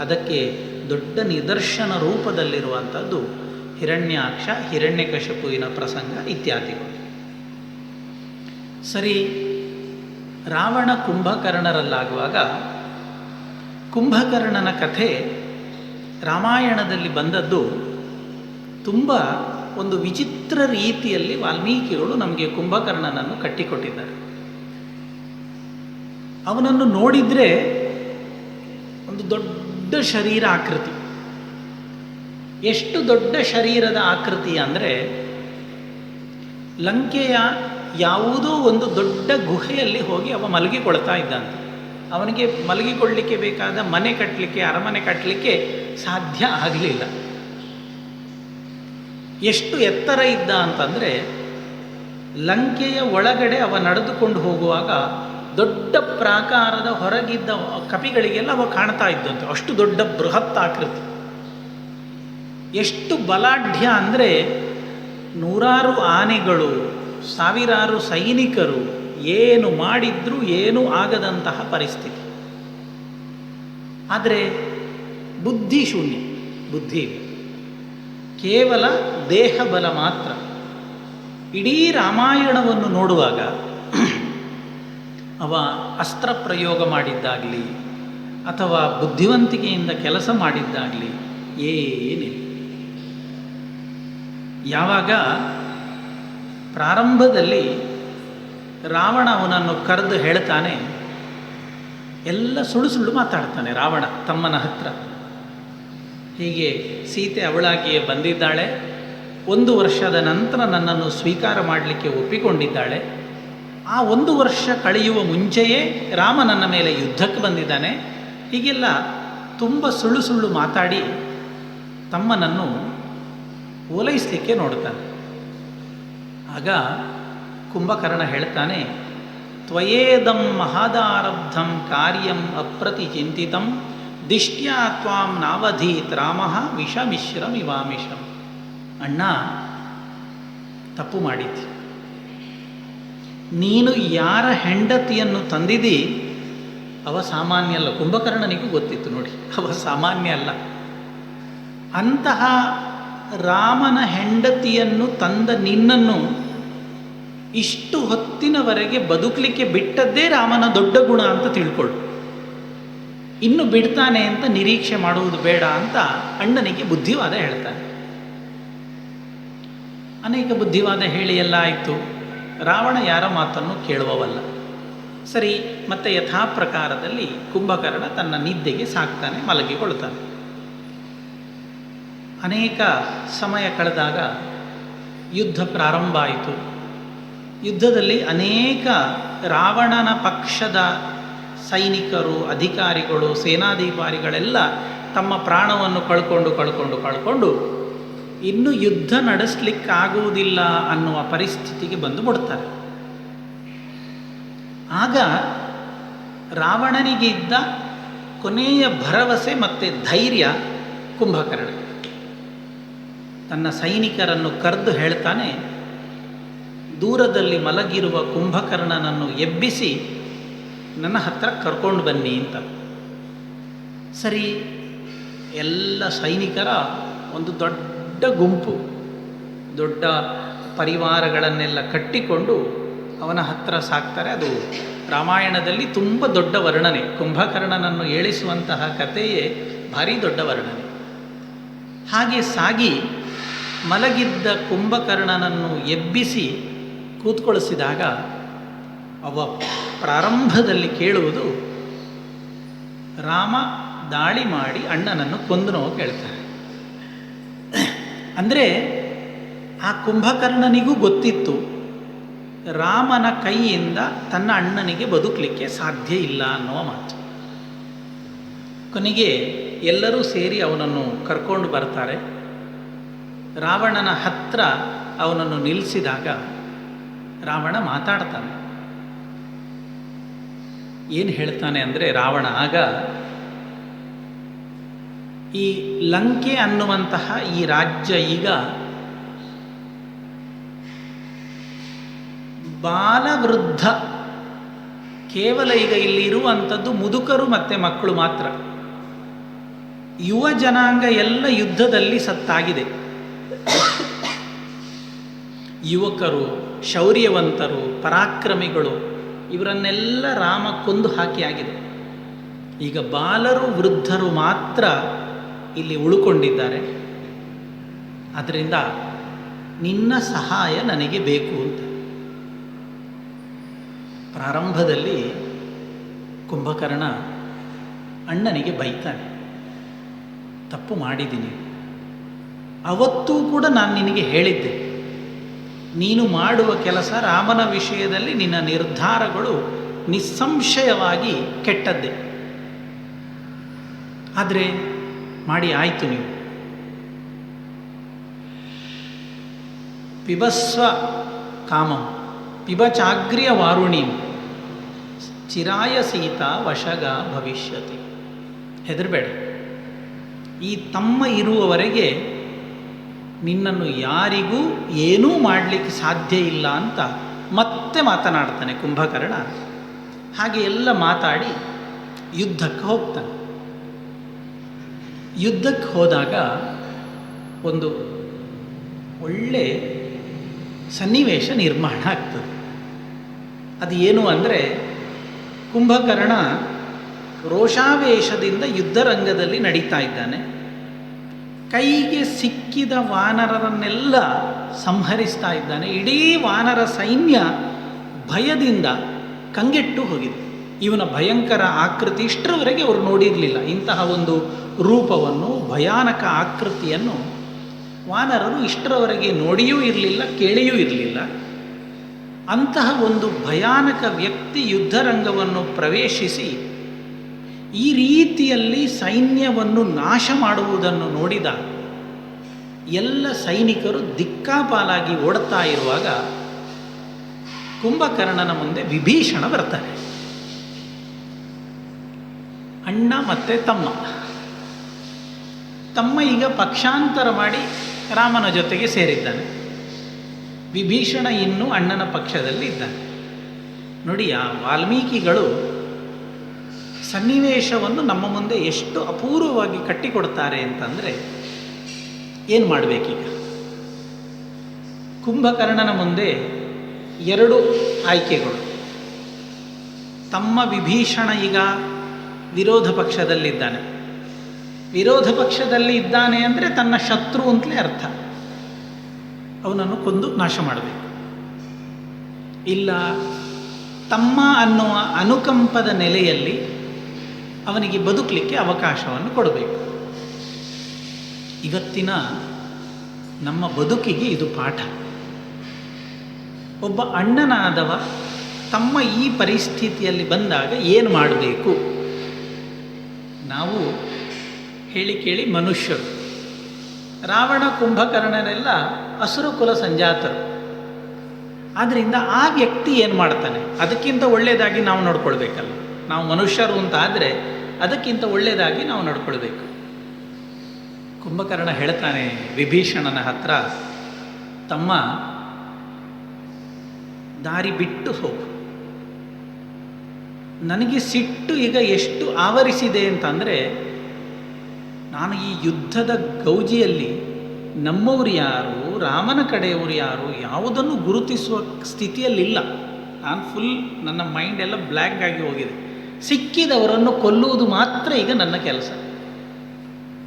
ಅದಕ್ಕೆ ದೊಡ್ಡ ನಿದರ್ಶನ ರೂಪದಲ್ಲಿರುವಂಥದ್ದು ಹಿರಣ್ಯಾಕ್ಷ, ಹಿರಣ್ಯಕಶಿಪುವಿನ ಪ್ರಸಂಗ ಇತ್ಯಾದಿಗಳು. ಸರಿ, ರಾವಣ ಕುಂಭಕರ್ಣರಲ್ಲಾಗುವಾಗ ಕುಂಭಕರ್ಣನ ಕಥೆ ರಾಮಾಯಣದಲ್ಲಿ ಬಂದದ್ದು ತುಂಬ ಒಂದು ವಿಚಿತ್ರ ರೀತಿಯಲ್ಲಿ ವಾಲ್ಮೀಕಿಗಳು ನಮಗೆ ಕುಂಭಕರ್ಣನನ್ನು ಕಟ್ಟಿಕೊಟ್ಟಿದ್ದಾರೆ. ಅವನನ್ನು ನೋಡಿದರೆ ಒಂದು ದೊಡ್ಡ ಶರೀರ ಆಕೃತಿ. ಎಷ್ಟು ದೊಡ್ಡ ಶರೀರದ ಆಕೃತಿ ಅಂದರೆ, ಲಂಕೆಯ ಯಾವುದೋ ಒಂದು ದೊಡ್ಡ ಗುಹೆಯಲ್ಲಿ ಹೋಗಿ ಅವ ಮಲಗಿಕೊಳ್ತಾ ಇದ್ದಂತೆ. ಅವನಿಗೆ ಮಲಗಿಕೊಳ್ಳಲಿಕ್ಕೆ ಬೇಕಾದ ಮನೆ ಕಟ್ಟಲಿಕ್ಕೆ, ಅರಮನೆ ಕಟ್ಟಲಿಕ್ಕೆ ಸಾಧ್ಯ ಆಗಲಿಲ್ಲ. ಎಷ್ಟು ಎತ್ತರ ಇದ್ದ ಅಂತಂದರೆ, ಲಂಕೆಯ ಒಳಗಡೆ ಅವ ನಡೆದುಕೊಂಡು ಹೋಗುವಾಗ ದೊಡ್ಡ ಪ್ರಾಕಾರದ ಹೊರಗಿದ್ದ ಕಪಿಗಳಿಗೆಲ್ಲ ಅವ ಕಾಣ್ತಾ ಇದ್ದಂತೆ. ಅಷ್ಟು ದೊಡ್ಡ ಬೃಹತ್ ಆಕೃತಿ. ಎಷ್ಟು ಬಲಾಢ್ಯ ಅಂದರೆ, ನೂರಾರು ಆನೆಗಳು, ಸಾವಿರಾರು ಸೈನಿಕರು ಏನು ಮಾಡಿದ್ರೂ ಏನೂ ಆಗದಂತಹ ಪರಿಸ್ಥಿತಿ. ಆದರೆ ಬುದ್ಧಿ ಶೂನ್ಯ, ಬುದ್ಧಿ ಇಲ್ಲ, ಕೇವಲ ದೇಹ ಬಲ ಮಾತ್ರ. ಇಡೀ ರಾಮಾಯಣವನ್ನು ನೋಡುವಾಗ ಅವ ಅಸ್ತ್ರ ಪ್ರಯೋಗ ಮಾಡಿದ್ದಾಗಲಿ ಅಥವಾ ಬುದ್ಧಿವಂತಿಕೆಯಿಂದ ಕೆಲಸ ಮಾಡಿದ್ದಾಗಲಿ ಏನಿಲ್ಲ. ಯಾವಾಗ ಪ್ರಾರಂಭದಲ್ಲಿ ರಾವಣ ಅವನನ್ನು ಕರೆದು ಹೇಳ್ತಾನೆ, ಎಲ್ಲ ಸುಳ್ಳು ಸುಳ್ಳು ಮಾತಾಡ್ತಾನೆ ರಾವಣ ತಮ್ಮನ ಹತ್ರ. ಹೀಗೆ ಸೀತೆ ಅವಳಾಗಿಯೇ ಬಂದಿದ್ದಾಳೆ, 1 ವರ್ಷದ ನಂತರ ನನ್ನನ್ನು ಸ್ವೀಕಾರ ಮಾಡಲಿಕ್ಕೆ ಒಪ್ಪಿಕೊಂಡಿದ್ದಾಳೆ, ಆ 1 ವರ್ಷ ಕಳೆಯುವ ಮುಂಚೆಯೇ ರಾಮ ನನ್ನ ಮೇಲೆ ಯುದ್ಧಕ್ಕೆ ಬಂದಿದ್ದಾನೆ, ಹೀಗೆಲ್ಲ ತುಂಬ ಸುಳ್ಳು ಸುಳ್ಳು ಮಾತಾಡಿ ತಮ್ಮನನ್ನು ಓಲೈಸಲಿಕ್ಕೆ ನೋಡ್ತಾನೆ. ಆಗ ಕುಂಭಕರ್ಣ ಹೇಳ್ತಾನೆ, ತ್ವಯೇದಂ ಮಹದಾರಬ್ಧಂ ಕಾರ್ಯಂ ಅಪ್ರತಿಚಿಂತಿತಂ ದಿಷ್ಟ್ಯಾ ತ್ವಾಂ ನಾವಧೀತ್ ರಾಮಃ ವಿಷಮಿಶ್ರಂ ಇವಾಮಿಷಂ. ಅಣ್ಣ, ತಪ್ಪು ಮಾಡಿದ್ದಿ. ನೀನು ಯಾರ ಹೆಂಡತಿಯನ್ನು ತಂದಿದ್ದೀ ಅವ ಸಾಮಾನ್ಯ ಅಲ್ಲ. ಕುಂಭಕರ್ಣನಿಗೂ ಗೊತ್ತಿತ್ತು ನೋಡಿ, ಅವ ಸಾಮಾನ್ಯ ಅಲ್ಲ. ಅಂತಹ ರಾಮನ ಹೆಂಡತಿಯನ್ನು ತಂದ ನಿನ್ನನ್ನು ಇಷ್ಟು ಹೊತ್ತಿನವರೆಗೆ ಬದುಕಲಿಕ್ಕೆ ಬಿಟ್ಟದ್ದೇ ರಾಮನ ದೊಡ್ಡ ಗುಣ ಅಂತ ತಿಳ್ಕೊಳ್ಳು. ಇನ್ನು ಬಿಡ್ತಾನೆ ಅಂತ ನಿರೀಕ್ಷೆ ಮಾಡುವುದು ಬೇಡ ಅಂತ ಅಣ್ಣನಿಗೆ ಬುದ್ಧಿವಾದ ಹೇಳ್ತಾನೆ. ಅನೇಕ ಬುದ್ಧಿವಾದ ಹೇಳಿ ಎಲ್ಲ ಆಯಿತು. ರಾವಣ ಯಾರ ಮಾತನ್ನು ಕೇಳುವವಲ್ಲ. ಸರಿ, ಮತ್ತೆ ಯಥಾ ಪ್ರಕಾರದಲ್ಲಿ ಕುಂಭಕರ್ಣ ತನ್ನ ನಿದ್ದೆಗೆ ಸಾಕ್ತಾನೆ, ಮಲಗಿಕೊಳ್ತಾನೆ. ಅನೇಕ ಸಮಯ ಕಳೆದಾಗ ಯುದ್ಧ ಪ್ರಾರಂಭ ಆಯಿತು. ಯುದ್ಧದಲ್ಲಿ ಅನೇಕ ರಾವಣನ ಪಕ್ಷದ ಸೈನಿಕರು, ಅಧಿಕಾರಿಗಳು, ಸೇನಾಧಿಕಾರಿಗಳೆಲ್ಲ ತಮ್ಮ ಪ್ರಾಣವನ್ನು ಕಳ್ಕೊಂಡು ಇನ್ನು ಯುದ್ಧ ನಡೆಸಲಿಕ್ಕಾಗುವುದಿಲ್ಲ ಅನ್ನುವ ಪರಿಸ್ಥಿತಿಗೆ ಬಂದು ಮುಡ್ತಾರೆ. ಆಗ ರಾವಣನಿಗೆ ಇದ್ದ ಕೊನೆಯ ಭರವಸೆ ಮತ್ತು ಧೈರ್ಯ ಕುಂಭಕರ್ಣ ತನ್ನ ಸೈನಿಕರನ್ನು ಕರೆದು ಹೇಳ್ತಾನೆ, ದೂರದಲ್ಲಿ ಮಲಗಿರುವ ಕುಂಭಕರ್ಣನನ್ನು ಎಬ್ಬಿಸಿ ನನ್ನ ಹತ್ರ ಕರ್ಕೊಂಡು ಬನ್ನಿ ಅಂತ. ಸರಿ, ಎಲ್ಲ ಸೈನಿಕರ ಒಂದು ದೊಡ್ಡ ಗುಂಪು, ದೊಡ್ಡ ಪರಿವಾರಗಳನ್ನೆಲ್ಲ ಕಟ್ಟಿಕೊಂಡು ಅವನ ಹತ್ರ ಸಾಕ್ತಾರೆ. ಅದು ರಾಮಾಯಣದಲ್ಲಿ ತುಂಬ ದೊಡ್ಡ ವರ್ಣನೆ. ಕುಂಭಕರ್ಣನನ್ನು ಏಳಿಸುವಂತಹ ಕಥೆಯೇ ಭಾರಿ ದೊಡ್ಡ ವರ್ಣನೆ. ಹಾಗೆ ಸಾಗಿ ಮಲಗಿದ್ದ ಕುಂಭಕರ್ಣನನ್ನು ಎಬ್ಬಿಸಿ ಕೂತ್ಕೊಳಿಸಿದಾಗ ಅವ ಪ್ರಾರಂಭದಲ್ಲಿ ಕೇಳುವುದು, ರಾಮ ದಾಳಿ ಮಾಡಿ ಅಣ್ಣನನ್ನು ಕೊಂದನೋ ಕೇಳ್ತಾರೆ. ಅಂದರೆ ಆ ಕುಂಭಕರ್ಣನಿಗೂ ಗೊತ್ತಿತ್ತು ರಾಮನ ಕೈಯಿಂದ ತನ್ನ ಅಣ್ಣನಿಗೆ ಬದುಕಲಿಕ್ಕೆ ಸಾಧ್ಯ ಇಲ್ಲ ಅನ್ನುವ ಮಾತು. ಕೊನೆಗೆ ಎಲ್ಲರೂ ಸೇರಿ ಅವನನ್ನು ಕರ್ಕೊಂಡು ಬರ್ತಾರೆ. ರಾವಣನ ಹತ್ರ ಅವನನ್ನು ನಿಲ್ಲಿಸಿದಾಗ ರಾವಣ ಮಾತಾಡ್ತಾನೆ. ಏನು ಹೇಳ್ತಾನೆ ಅಂದರೆ, ರಾವಣ ಆಗ ಈ ಲಂಕೆ ಅನ್ನುವಂತಹ ಈ ರಾಜ್ಯ ಈಗ ಬಾಲವೃದ್ಧ ಕೇವಲ ಈಗ ಇಲ್ಲಿ ಇರುವಂಥದ್ದು ಮುದುಕರು ಮತ್ತು ಮಕ್ಕಳು ಮಾತ್ರ. ಯುವ ಜನಾಂಗ ಎಲ್ಲ ಯುದ್ಧದಲ್ಲಿ ಸತ್ತಾಗಿದೆ. ಯುವಕರು, ಶೌರ್ಯವಂತರು, ಪರಾಕ್ರಮಿಗಳು ಇವರನ್ನೆಲ್ಲ ರಾಮ ಕೊಂದು ಹಾಕಿ ಆಗಿದೆ. ಈಗ ಬಾಲರು, ವೃದ್ಧರು ಮಾತ್ರ ಇಲ್ಲಿ ಉಳ್ಕೊಂಡಿದ್ದಾರೆ. ಆದ್ದರಿಂದ ನಿನ್ನ ಸಹಾಯ ನನಗೆ ಬೇಕು ಅಂತ. ಪ್ರಾರಂಭದಲ್ಲಿ ಕುಂಭಕರ್ಣ ಅಣ್ಣನಿಗೆ ಬೈತಾನೆ, ತಪ್ಪು ಮಾಡಿದ್ದೀನಿ. ಅವತ್ತೂ ಕೂಡ ನಾನು ನಿನಗೆ ಹೇಳಿದ್ದೆ, ನೀನು ಮಾಡುವ ಕೆಲಸ ರಾಮನ ವಿಷಯದಲ್ಲಿ ನಿನ್ನ ನಿರ್ಧಾರಗಳು ನಿಸ್ಸಂಶಯವಾಗಿ ಕೆಟ್ಟದ್ದೇ. ಆದರೆ ಮಾಡಿ ಆಯಿತು ನೀವು. ಪಿಬಸ್ವ ಕಾಮಂ ಪಿಬಚಾಗ್ರ್ಯ ವಾರುಣೀಂ ಚಿರಾಯ ಸೀತಾ ವಶಗ ಭವಿಷ್ಯತಿ. ಹೆದರಬೇಡ, ಈ ತಮ್ಮ ಇರುವವರೆಗೆ ನಿನ್ನನ್ನು ಯಾರಿಗೂ ಏನೂ ಮಾಡಲಿಕ್ಕೆ ಸಾಧ್ಯ ಇಲ್ಲ ಅಂತ ಮತ್ತೆ ಮಾತನಾಡ್ತಾನೆ ಕುಂಭಕರ್ಣ. ಹಾಗೆ ಎಲ್ಲ ಮಾತಾಡಿ ಯುದ್ಧಕ್ಕೆ ಹೋಗ್ತಾನೆ. ಯುದ್ಧಕ್ಕೆ ಹೋದಾಗ ಒಂದು ಒಳ್ಳೆ ಸನ್ನಿವೇಶ ನಿರ್ಮಾಣ ಆಗ್ತದೆ. ಅದು ಏನು ಅಂದರೆ, ಕುಂಭಕರ್ಣ ರೋಷಾವೇಶದಿಂದ ಯುದ್ಧರಂಗದಲ್ಲಿ ನಡೀತಾ ಇದ್ದಾನೆ. ಕೈಗೆ ಸಿಕ್ಕಿದ ವಾನರರನ್ನೆಲ್ಲ ಸಂಹರಿಸ್ತಾ ಇದ್ದಾನೆ. ಇಡೀ ವಾನರ ಸೈನ್ಯ ಭಯದಿಂದ ಕಂಗೆಟ್ಟು ಹೋಗಿದೆ. ಇವನ ಭಯಂಕರ ಆಕೃತಿ ಇಷ್ಟರವರೆಗೆ ಅವರು ನೋಡಿರಲಿಲ್ಲ. ಇಂತಹ ಒಂದು ರೂಪವನ್ನು, ಭಯಾನಕ ಆಕೃತಿಯನ್ನು ವಾನರರು ಇಷ್ಟರವರೆಗೆ ನೋಡಿಯೂ ಇರಲಿಲ್ಲ, ಕೇಳಿಯೂ ಇರಲಿಲ್ಲ. ಅಂತಹ ಒಂದು ಭಯಾನಕ ವ್ಯಕ್ತಿ ಯುದ್ಧರಂಗವನ್ನು ಪ್ರವೇಶಿಸಿ ಈ ರೀತಿಯಲ್ಲಿ ಸೈನ್ಯವನ್ನು ನಾಶ ಮಾಡುವುದನ್ನು ನೋಡಿದ ಎಲ್ಲ ಸೈನಿಕರು ದಿಕ್ಕಾಪಾಲಾಗಿ ಓಡುತ್ತಾ ಇರುವಾಗ ಕುಂಭಕರ್ಣನ ಮುಂದೆ ವಿಭೀಷಣ ಬರ್ತಾನೆ. ಅಣ್ಣ ಮತ್ತು ತಮ್ಮ ಈಗ ಪಕ್ಷಾಂತರ ಮಾಡಿ ರಾಮನ ಜೊತೆಗೆ ಸೇರಿದ್ದಾನೆ. ವಿಭೀಷಣ ಇನ್ನೂ ಅಣ್ಣನ ಪಕ್ಷದಲ್ಲಿ ಇದ್ದಾನೆ. ನೋಡಿ, ಆ ವಾಲ್ಮೀಕಿಗಳು ಸನ್ನಿವೇಶವನ್ನು ನಮ್ಮ ಮುಂದೆ ಎಷ್ಟು ಅಪೂರ್ವವಾಗಿ ಕಟ್ಟಿಕೊಡ್ತಾರೆ ಅಂತಂದರೆ, ಏನು ಮಾಡಬೇಕೀಗ? ಕುಂಭಕರ್ಣನ ಮುಂದೆ ಎರಡು ಆಯ್ಕೆಗಳು. ತಮ್ಮ ವಿಭೀಷಣ ಈಗ ವಿರೋಧ ಪಕ್ಷದಲ್ಲಿದ್ದಾನೆ. ವಿರೋಧ ಪಕ್ಷದಲ್ಲಿ ಇದ್ದಾನೆ ಅಂದರೆ ತನ್ನ ಶತ್ರು ಅಂತಲೇ ಅರ್ಥ. ಅವನನ್ನು ಕೊಂದು ನಾಶ ಮಾಡಬೇಕು. ಇಲ್ಲ, ತಮ್ಮ ಅನ್ನುವ ಅನುಕಂಪದ ನೆಲೆಯಲ್ಲಿ ಅವನಿಗೆ ಬದುಕಲಿಕ್ಕೆ ಅವಕಾಶವನ್ನು ಕೊಡಬೇಕು. ಇವತ್ತಿನ ನಮ್ಮ ಬದುಕಿಗೆ ಇದು ಪಾಠ. ಒಬ್ಬ ಅಣ್ಣನಾದವ ತಮ್ಮ ಈ ಪರಿಸ್ಥಿತಿಯಲ್ಲಿ ಬಂದಾಗ ಏನು ಮಾಡಬೇಕು? ನಾವು ಹೇಳಿ ಕೇಳಿ ಮನುಷ್ಯರು. ರಾವಣ, ಕುಂಭಕರ್ಣನೆಲ್ಲ ಅಸುರ ಕುಲ ಸಂಜಾತರು. ಆದ್ದರಿಂದ ಆ ವ್ಯಕ್ತಿ ಏನು ಮಾಡ್ತಾನೆ, ಅದಕ್ಕಿಂತ ಒಳ್ಳೆಯದಾಗಿ ನಾವು ನಡ್ಕೊಳ್ಬೇಕಲ್ಲ. ನಾವು ಮನುಷ್ಯರು ಅಂತ ಆದರೆ ಅದಕ್ಕಿಂತ ಒಳ್ಳೆಯದಾಗಿ ನಾವು ನಡ್ಕೊಳ್ಬೇಕು. ಕುಂಭಕರ್ಣ ಹೇಳ್ತಾನೆ ವಿಭೀಷಣನ ಹತ್ರ, ತಮ್ಮ ದಾರಿ ಬಿಟ್ಟು ಹೋಗು. ನನಗೆ ಸಿಟ್ಟು ಈಗ ಎಷ್ಟು ಆವರಿಸಿದೆ ಅಂತಂದರೆ, ನಾನು ಈ ಯುದ್ಧದ ಗೌಜಿಯಲ್ಲಿ ನಮ್ಮವರು ಯಾರು, ರಾಮನ ಕಡೆಯವರು ಯಾರು, ಯಾವುದನ್ನು ಗುರುತಿಸುವ ಸ್ಥಿತಿಯಲ್ಲಿಲ್ಲ. ನಾನು ಫುಲ್, ನನ್ನ ಮೈಂಡ್ ಎಲ್ಲ ಬ್ಲ್ಯಾಂಕ್ ಆಗಿ ಹೋಗಿದೆ. ಸಿಕ್ಕಿದವರನ್ನು ಕೊಲ್ಲುವುದು ಮಾತ್ರ ಈಗ ನನ್ನ ಕೆಲಸ.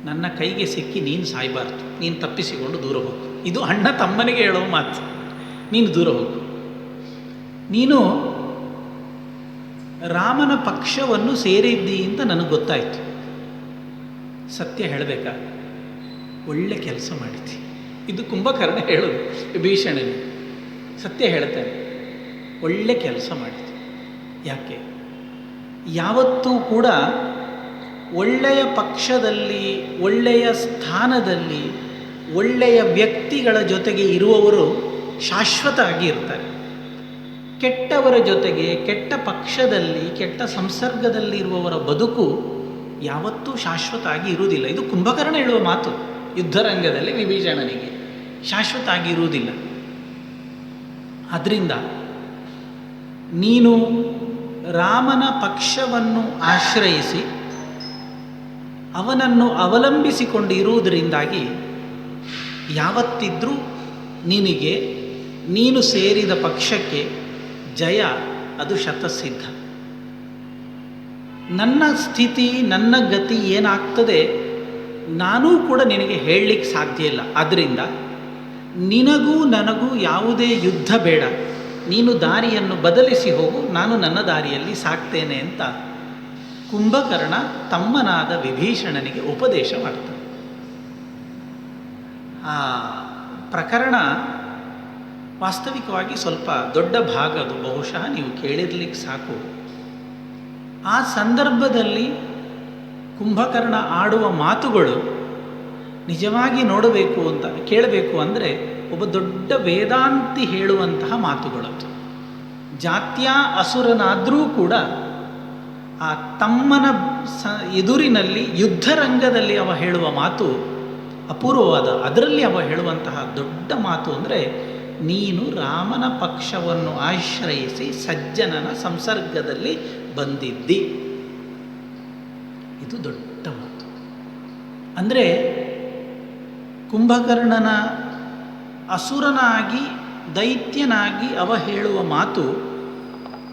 ನನ್ನ ಕೈಗೆ ಸಿಕ್ಕಿ ನೀನು ಸಾಯಬಾರ್ದು, ನೀನು ತಪ್ಪಿಸಿಕೊಂಡು ದೂರ ಹೋಗು. ಇದು ಅಣ್ಣ ತಮ್ಮನಿಗೆ ಹೇಳೋ ಮಾತು. ನೀನು ದೂರ ಹೋಗು. ನೀನು ರಾಮನ ಪಕ್ಷವನ್ನು ಸೇರಿದ್ದಿ ಅಂತ ನನಗೆ ಗೊತ್ತಾಯಿತು. ಸತ್ಯ ಹೇಳಬೇಕಾ? ಒಳ್ಳೆ ಕೆಲಸ ಮಾಡಿದ್ದಿ. ಇದು ಕುಂಭಕರ್ಣ ಹೇಳೋದು ವಿಭೀಷಣನಿಗೆ. ಸತ್ಯ ಹೇಳ್ತಾನೆ, ಒಳ್ಳೆ ಕೆಲಸ ಮಾಡಿದ್ದಿ. ಯಾಕೆ? ಯಾವತ್ತೂ ಕೂಡ ಒಳ್ಳೆಯ ಪಕ್ಷದಲ್ಲಿ, ಒಳ್ಳೆಯ ಸ್ಥಾನದಲ್ಲಿ, ಒಳ್ಳೆಯ ವ್ಯಕ್ತಿಗಳ ಜೊತೆಗೆ ಇರುವವರು ಶಾಶ್ವತ ಆಗಿ ಇರ್ತಾರೆ. ಕೆಟ್ಟವರ ಜೊತೆಗೆ, ಕೆಟ್ಟ ಪಕ್ಷದಲ್ಲಿ, ಕೆಟ್ಟ ಸಂಸರ್ಗದಲ್ಲಿ ಇರುವವರ ಬದುಕು ಯಾವತ್ತೂ ಶಾಶ್ವತ ಆಗಿ ಇರುವುದಿಲ್ಲ. ಇದು ಕುಂಭಕರ್ಣ ಹೇಳುವ ಮಾತು. ಯುದ್ಧರಂಗದಲ್ಲಿ ವಿಭೀಷಣನಿಗೆ ಶಾಶ್ವತ ಆಗಿ ಇರುವುದಿಲ್ಲ. ಆದ್ದರಿಂದ ನೀನು ರಾಮನ ಪಕ್ಷವನ್ನು ಆಶ್ರಯಿಸಿ ಅವನನ್ನು ಅವಲಂಬಿಸಿಕೊಂಡು ಇರುವುದರಿಂದಾಗಿ ಯಾವತ್ತಿದ್ರೂ ನಿನಗೆ ನೀನು ಸೇರಿದ ಪಕ್ಷಕ್ಕೆ ಜಯ ಅದು ಶತಸಿದ್ಧ. ನನ್ನ ಸ್ಥಿತಿ ನನ್ನ ಗತಿ ಏನಾಗ್ತದೆ ನಾನೂ ಕೂಡ ನಿನಗೆ ಹೇಳಲಿಕ್ಕೆ ಸಾಧ್ಯ ಇಲ್ಲ. ಆದ್ದರಿಂದ ನಿನಗೂ ನನಗೂ ಯಾವುದೇ ಯುದ್ಧ ಬೇಡ, ನೀನು ದಾರಿಯನ್ನು ಬದಲಿಸಿ ಹೋಗು, ನಾನು ನನ್ನ ದಾರಿಯಲ್ಲಿ ಸಾಕ್ತೇನೆ ಅಂತ ಕುಂಭಕರ್ಣ ತಮ್ಮನಾದ ವಿಭೀಷಣನಿಗೆ ಉಪದೇಶ ಮಾಡ್ತಾನೆ. ಆ ಪ್ರಕರಣ ವಾಸ್ತವಿಕವಾಗಿ ಸ್ವಲ್ಪ ದೊಡ್ಡ ಭಾಗ, ಅದು ಬಹುಶಃ ನೀವು ಕೇಳಿರ್ಲಿಕ್ಕೆ ಸಾಕು. ಆ ಸಂದರ್ಭದಲ್ಲಿ ಕುಂಭಕರ್ಣ ಆಡುವ ಮಾತುಗಳು ನಿಜವಾಗಿ ನೋಡಬೇಕು ಅಂತ ಕೇಳಬೇಕು ಅಂದರೆ ಒಬ್ಬ ದೊಡ್ಡ ವೇದಾಂತಿ ಹೇಳುವಂತಹ ಮಾತುಗಳದು. ಜಾತ್ಯ ಅಸುರನಾದರೂ ಕೂಡ ಆ ತಮ್ಮನ ಎದುರಿನಲ್ಲಿ ಯುದ್ಧರಂಗದಲ್ಲಿ ಅವ ಹೇಳುವ ಮಾತು ಅಪೂರ್ವವಾದ. ಅದರಲ್ಲಿ ಅವ ಹೇಳುವಂತಹ ದೊಡ್ಡ ಮಾತು ಅಂದರೆ, ನೀನು ರಾಮನ ಪಕ್ಷವನ್ನು ಆಶ್ರಯಿಸಿ ಸಜ್ಜನನ ಸಂಸರ್ಗದಲ್ಲಿ ಬಂದಿದ್ದಿ. ಇದು ದೊಡ್ಡ ಮಾತು. ಅಂದರೆ ಕುಂಭಕರ್ಣನ ಅಸುರನಾಗಿ ದೈತ್ಯನಾಗಿ ಅವ ಹೇಳುವ ಮಾತು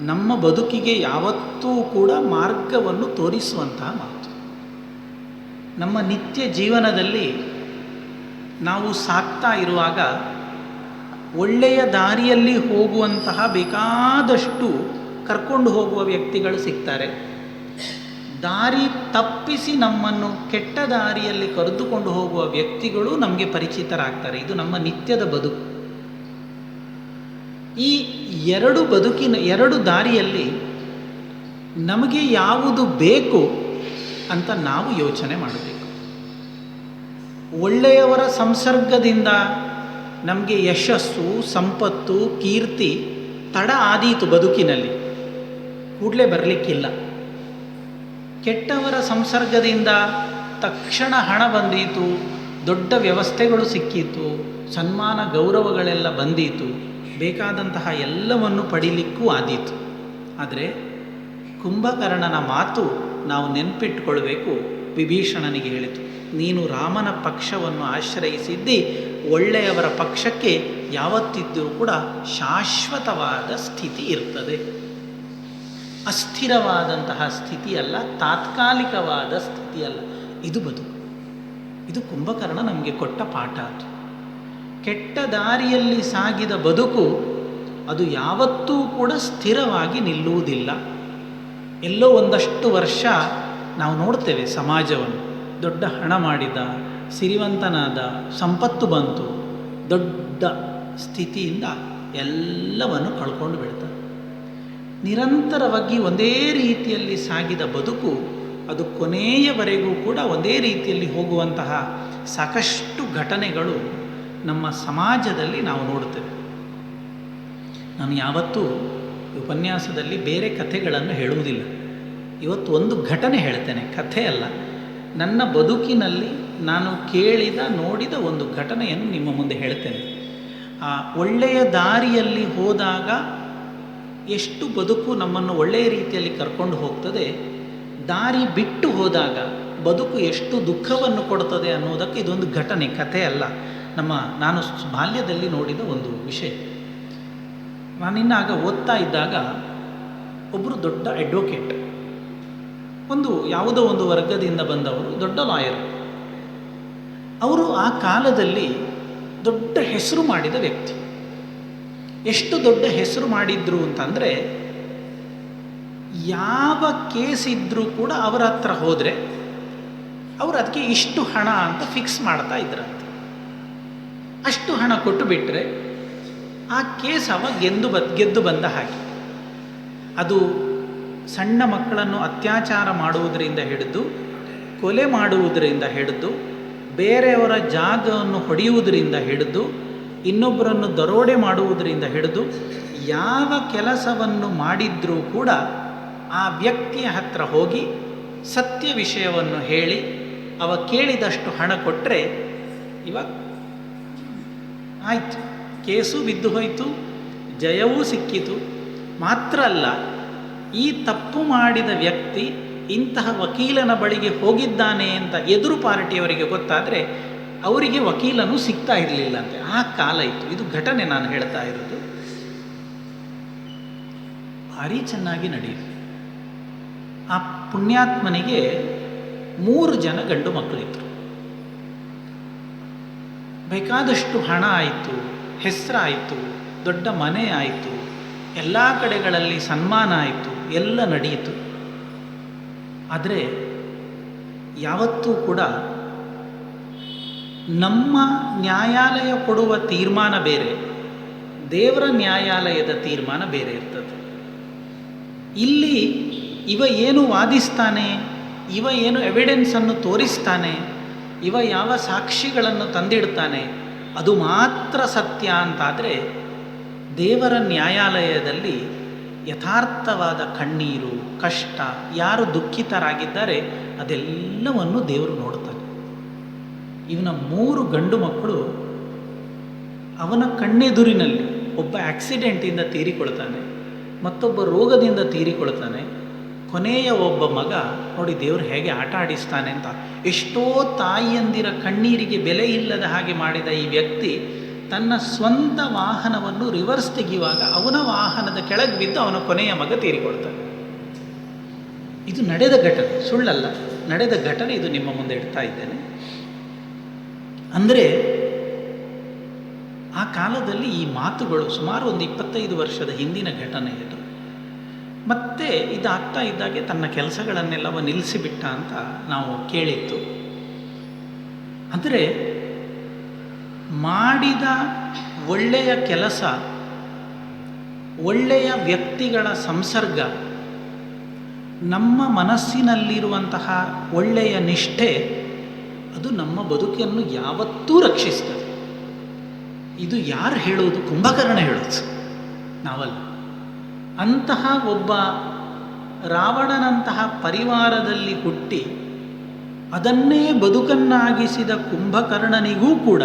ನಮ್ಮ ಬದುಕಿಗೆ ಯಾವತ್ತೂ ಕೂಡ ಮಾರ್ಗವನ್ನು ತೋರಿಸುವಂತಹ ಮಾತು. ನಮ್ಮ ನಿತ್ಯ ಜೀವನದಲ್ಲಿ ನಾವು ಸಾಕ್ತಾ ಇರುವಾಗ ಒಳ್ಳೆಯ ದಾರಿಯಲ್ಲಿ ಹೋಗುವಂತಹ ಬೇಕಾದಷ್ಟು ಕರ್ಕೊಂಡು ಹೋಗುವ ವ್ಯಕ್ತಿಗಳು ಸಿಗ್ತಾರೆ. ದಾರಿ ತಪ್ಪಿಸಿ ನಮ್ಮನ್ನು ಕೆಟ್ಟ ದಾರಿಯಲ್ಲಿ ಕರೆದುಕೊಂಡು ಹೋಗುವ ವ್ಯಕ್ತಿಗಳು ನಮಗೆ ಪರಿಚಿತರಾಗ್ತಾರೆ. ಇದು ನಮ್ಮ ನಿತ್ಯದ ಬದುಕು. ಈ ಎರಡು ದಾರಿಯಲ್ಲಿ ನಮಗೆ ಯಾವುದು ಬೇಕು ಅಂತ ನಾವು ಯೋಚನೆ ಮಾಡಬೇಕು. ಒಳ್ಳೆಯವರ ಸಂಸರ್ಗದಿಂದ ನಮಗೆ ಯಶಸ್ಸು, ಸಂಪತ್ತು, ಕೀರ್ತಿ ತಡ ಆದೀತು ಬದುಕಿನಲ್ಲಿ, ಕೂಡಲೇ ಬರಲಿಕ್ಕಿಲ್ಲ. ಕೆಟ್ಟವರ ಸಂಸರ್ಗದಿಂದ ತಕ್ಷಣ ಹಣ ಬಂದೀತು, ದೊಡ್ಡ ವ್ಯವಸ್ಥೆಗಳು ಸಿಕ್ಕಿತು, ಸನ್ಮಾನ ಗೌರವಗಳೆಲ್ಲ ಬಂದೀತು, ಬೇಕಾದಂತಹ ಎಲ್ಲವನ್ನು ಪಡೀಲಿಕ್ಕೂ ಆದೀತು. ಆದರೆ ಕುಂಭಕರ್ಣನ ಮಾತು ನಾವು ನೆನಪಿಟ್ಟುಕೊಳ್ಬೇಕು. ವಿಭೀಷಣನಿಗೆ ಹೇಳಿತು, ನೀನು ರಾಮನ ಪಕ್ಷವನ್ನು ಆಶ್ರಯಿಸಿದ್ದಿ, ಒಳ್ಳೆಯವರ ಪಕ್ಷಕ್ಕೆ ಯಾವತ್ತಿದ್ದರೂ ಕೂಡ ಶಾಶ್ವತವಾದ ಸ್ಥಿತಿ ಇರ್ತದೆ. ಅಸ್ಥಿರವಾದಂತಹ ಸ್ಥಿತಿಯಲ್ಲ, ತಾತ್ಕಾಲಿಕವಾದ ಸ್ಥಿತಿಯಲ್ಲ. ಇದು ಬದುಕು. ಇದು ಕುಂಭಕರ್ಣ ನಮಗೆ ಕೊಟ್ಟ ಪಾಠ. ಅದು ಕೆಟ್ಟ ದಾರಿಯಲ್ಲಿ ಸಾಗಿದ ಬದುಕು ಅದು ಯಾವತ್ತೂ ಕೂಡ ಸ್ಥಿರವಾಗಿ ನಿಲ್ಲುವುದಿಲ್ಲ. ಎಲ್ಲೋ ಒಂದಷ್ಟು ವರ್ಷ ನಾವು ನೋಡ್ತೇವೆ ಸಮಾಜವನ್ನು. ದೊಡ್ಡ ಹಣ ಮಾಡಿದ, ಸಿರಿವಂತನಾದ, ಸಂಪತ್ತು ಬಂತು, ದೊಡ್ಡ ಸ್ಥಿತಿಯಿಂದ ಎಲ್ಲವನ್ನು ಕಳ್ಕೊಂಡು ಬಿಡ್ತಾರೆ. ನಿರಂತರವಾಗಿ ಒಂದೇ ರೀತಿಯಲ್ಲಿ ಸಾಗಿದ ಬದುಕು ಅದು ಕೊನೆಯವರೆಗೂ ಕೂಡ ಒಂದೇ ರೀತಿಯಲ್ಲಿ ಹೋಗುವಂತಹ ಸಾಕಷ್ಟು ಘಟನೆಗಳು ನಮ್ಮ ಸಮಾಜದಲ್ಲಿ ನಾವು ನೋಡುತ್ತೇವೆ. ನಾನು ಯಾವತ್ತೂ ಉಪನ್ಯಾಸದಲ್ಲಿ ಬೇರೆ ಕಥೆಗಳನ್ನು ಹೇಳುವುದಿಲ್ಲ. ಇವತ್ತು ಒಂದು ಘಟನೆ ಹೇಳ್ತೇನೆ, ಕಥೆ ಅಲ್ಲ. ನನ್ನ ಬದುಕಿನಲ್ಲಿ ನಾನು ಕೇಳಿದ ನೋಡಿದ ಒಂದು ಘಟನೆಯನ್ನು ನಿಮ್ಮ ಮುಂದೆ ಹೇಳ್ತೇನೆ. ಆ ಒಳ್ಳೆಯ ದಾರಿಯಲ್ಲಿ ಹೋದಾಗ ಎಷ್ಟು ಬದುಕು ನಮ್ಮನ್ನು ಒಳ್ಳೆಯ ರೀತಿಯಲ್ಲಿ ಕರ್ಕೊಂಡು ಹೋಗ್ತದೆ, ದಾರಿ ಬಿಟ್ಟು ಹೋದಾಗ ಬದುಕು ಎಷ್ಟು ದುಃಖವನ್ನು ಕೊಡ್ತದೆ ಅನ್ನೋದಕ್ಕೆ ಇದೊಂದು ಘಟನೆ, ಕಥೆ ಅಲ್ಲ. ನಾನು ಬಾಲ್ಯದಲ್ಲಿ ನೋಡಿದ ಒಂದು ವಿಷಯ. ನಾನಿನ್ನಾಗ ಓದ್ತಾ ಇದ್ದಾಗ ಒಬ್ಬರು ದೊಡ್ಡ ಅಡ್ವೊಕೇಟ್, ಯಾವುದೋ ಒಂದು ವರ್ಗದಿಂದ ಬಂದವರು, ದೊಡ್ಡ ಲಾಯರ್. ಅವರು ಆ ಕಾಲದಲ್ಲಿ ದೊಡ್ಡ ಹೆಸರು ಮಾಡಿದ ವ್ಯಕ್ತಿ. ಎಷ್ಟು ದೊಡ್ಡ ಹೆಸರು ಮಾಡಿದ್ರು ಅಂತಂದರೆ, ಯಾವ ಕೇಸ್ ಇದ್ದರೂ ಕೂಡ ಅವರ ಹತ್ರ ಹೋದರೆ ಅವರು ಅದಕ್ಕೆ ಇಷ್ಟು ಹಣ ಅಂತ ಫಿಕ್ಸ್ ಮಾಡ್ತಾ ಇದ್ರಂತೆ. ಅಷ್ಟು ಹಣ ಕೊಟ್ಟು ಬಿಟ್ಟರೆ ಆ ಕೇಸ್ ಅವ ಗೆದ್ದು ಬಂದ ಹಾಗೆ. ಅದು ಸಣ್ಣ ಮಕ್ಕಳನ್ನು ಅತ್ಯಾಚಾರ ಮಾಡುವುದರಿಂದ ಹಿಡಿದು, ಕೊಲೆ ಮಾಡುವುದರಿಂದ ಹಿಡಿದು, ಬೇರೆಯವರ ಜಾಗವನ್ನು ಹೊಡೆಯುವುದರಿಂದ ಹಿಡಿದು, ಇನ್ನೊಬ್ಬರನ್ನು ದರೋಡೆ ಮಾಡುವುದರಿಂದ ಹಿಡಿದು, ಯಾವ ಕೆಲಸವನ್ನು ಮಾಡಿದ್ರೂ ಕೂಡ ಆ ವ್ಯಕ್ತಿಯ ಹತ್ರ ಹೋಗಿ ಸತ್ಯ ವಿಷಯವನ್ನು ಹೇಳಿ ಅವ ಕೇಳಿದಷ್ಟು ಹಣ ಕೊಟ್ಟರೆ ಇವಾಗ ಆಯಿತು, ಕೇಸು ಬಿದ್ದು ಹೋಯಿತು, ಜಯವೂ ಸಿಕ್ಕಿತು. ಮಾತ್ರ ಅಲ್ಲ, ಈ ತಪ್ಪು ಮಾಡಿದ ವ್ಯಕ್ತಿ ಇಂತಹ ವಕೀಲನ ಬಳಿಗೆ ಹೋಗಿದ್ದಾನೆ ಅಂತ ಎದುರು ಪಾರ್ಟಿಯವರಿಗೆ ಗೊತ್ತಾದರೆ ಅವರಿಗೆ ವಕೀಲನು ಸಿಗ್ತಾ ಇರಲಿಲ್ಲಂತೆ. ಆ ಕಾಲ ಇತ್ತು. ಇದು ಘಟನೆ ನಾನು ಹೇಳ್ತಾ ಇರೋದು. ಭಾರಿ ಚೆನ್ನಾಗಿ ನಡೆಯಿತು. ಆ ಪುಣ್ಯಾತ್ಮನಿಗೆ 3 ಜನ ಗಂಡು ಮಕ್ಕಳಿದ್ರು. ಬೇಕಾದಷ್ಟು ಹಣ ಆಯಿತು, ಹೆಸರಾಯಿತು, ದೊಡ್ಡ ಮನೆ ಆಯಿತು, ಎಲ್ಲ ಕಡೆಗಳಲ್ಲಿ ಸನ್ಮಾನ ಆಯಿತು, ಎಲ್ಲ ನಡೆಯಿತು. ಆದರೆ ಯಾವತ್ತೂ ಕೂಡ ನಮ್ಮ ನ್ಯಾಯಾಲಯ ಕೊಡುವ ತೀರ್ಮಾನ ಬೇರೆ, ದೇವರ ನ್ಯಾಯಾಲಯದ ತೀರ್ಮಾನ ಬೇರೆ ಇರ್ತದೆ. ಇಲ್ಲಿ ಇವ ಏನು ವಾದಿಸ್ತಾನೆ, ಇವ ಏನು ಎವಿಡೆನ್ಸನ್ನು ತೋರಿಸ್ತಾನೆ, ಇವ ಯಾವ ಸಾಕ್ಷಿಗಳನ್ನು ತಂದಿಡ್ತಾನೆ, ಅದು ಮಾತ್ರ ಸತ್ಯ ಅಂತಾದರೆ ದೇವರ ನ್ಯಾಯಾಲಯದಲ್ಲಿ ಯಥಾರ್ಥವಾದ ಕಣ್ಣೀರು, ಕಷ್ಟ, ಯಾರು ದುಃಖಿತರಾಗಿದ್ದಾರೆ ಅದೆಲ್ಲವನ್ನು ದೇವರು ನೋಡ್ತಾನೆ. ಇವನ 3 ಗಂಡು ಮಕ್ಕಳು ಅವನ ಕಣ್ಣೆದುರಿನಲ್ಲಿ ಒಬ್ಬ ಆಕ್ಸಿಡೆಂಟಿಂದ ತೀರಿಕೊಳ್ತಾನೆ, ಮತ್ತೊಬ್ಬ ರೋಗದಿಂದ ತೀರಿಕೊಳ್ತಾನೆ, ಕೊನೆಯ ಒಬ್ಬ ಮಗ ನೋಡಿ ದೇವರು ಹೇಗೆ ಆಟ ಆಡಿಸ್ತಾನೆ ಅಂತ. ಎಷ್ಟೋ ತಾಯಿಯಂದಿರ ಕಣ್ಣೀರಿಗೆ ಬೆಲೆ ಇಲ್ಲದ ಹಾಗೆ ಮಾಡಿದ ಈ ವ್ಯಕ್ತಿ ತನ್ನ ಸ್ವಂತ ವಾಹನವನ್ನು ರಿವರ್ಸ್ ತೆಗೆಯುವಾಗ ಅವನ ವಾಹನದ ಕೆಳಗೆ ಬಿದ್ದು ಅವನ ಕೊನೆಯ ಮಗ ತೀರಿಕೊಳ್ತಾನೆ. ಇದು ನಡೆದ ಘಟನೆ, ಸುಳ್ಳಲ್ಲ, ನಡೆದ ಘಟನೆ. ಇದು ನಿಮ್ಮ ಮುಂದೆ ಇಡ್ತಾ ಇದ್ದೇನೆ. ಅಂದರೆ ಆ ಕಾಲದಲ್ಲಿ ಈ ಮಾತುಗಳು ಸುಮಾರು ಒಂದು 25 ವರ್ಷದ ಹಿಂದಿನ ಘಟನೆ ಇದು. ಮತ್ತೆ ಇದಾಗ್ತಾ ಇದ್ದಾಗೆ ತನ್ನ ಕೆಲಸಗಳನ್ನೆಲ್ಲವ ನಿಲ್ಲಿಸಿಬಿಟ್ಟ ಅಂತ ನಾವು ಕೇಳಿತ್ತು. ಅಂದರೆ ಮಾಡಿದ ಒಳ್ಳೆಯ ಕೆಲಸ, ಒಳ್ಳೆಯ ವ್ಯಕ್ತಿಗಳ ಸಂಸರ್ಗ, ನಮ್ಮ ಮನಸ್ಸಿನಲ್ಲಿರುವಂತಹ ಒಳ್ಳೆಯ ನಿಷ್ಠೆ ಅದು ನಮ್ಮ ಬದುಕನ್ನು ಯಾವತ್ತೂ ರಕ್ಷಿಸ್ತದೆ. ಇದು ಯಾರು ಹೇಳುವುದು? ಕುಂಭಕರ್ಣ ಹೇಳೋದು, ನಾವಲ್ಲ. ಅಂತಹ ಒಬ್ಬ ರಾವಣನಂತಹ ಪರಿವಾರದಲ್ಲಿ ಹುಟ್ಟಿ ಅದನ್ನೇ ಬದುಕನ್ನಾಗಿಸಿದ ಕುಂಭಕರ್ಣನಿಗೂ ಕೂಡ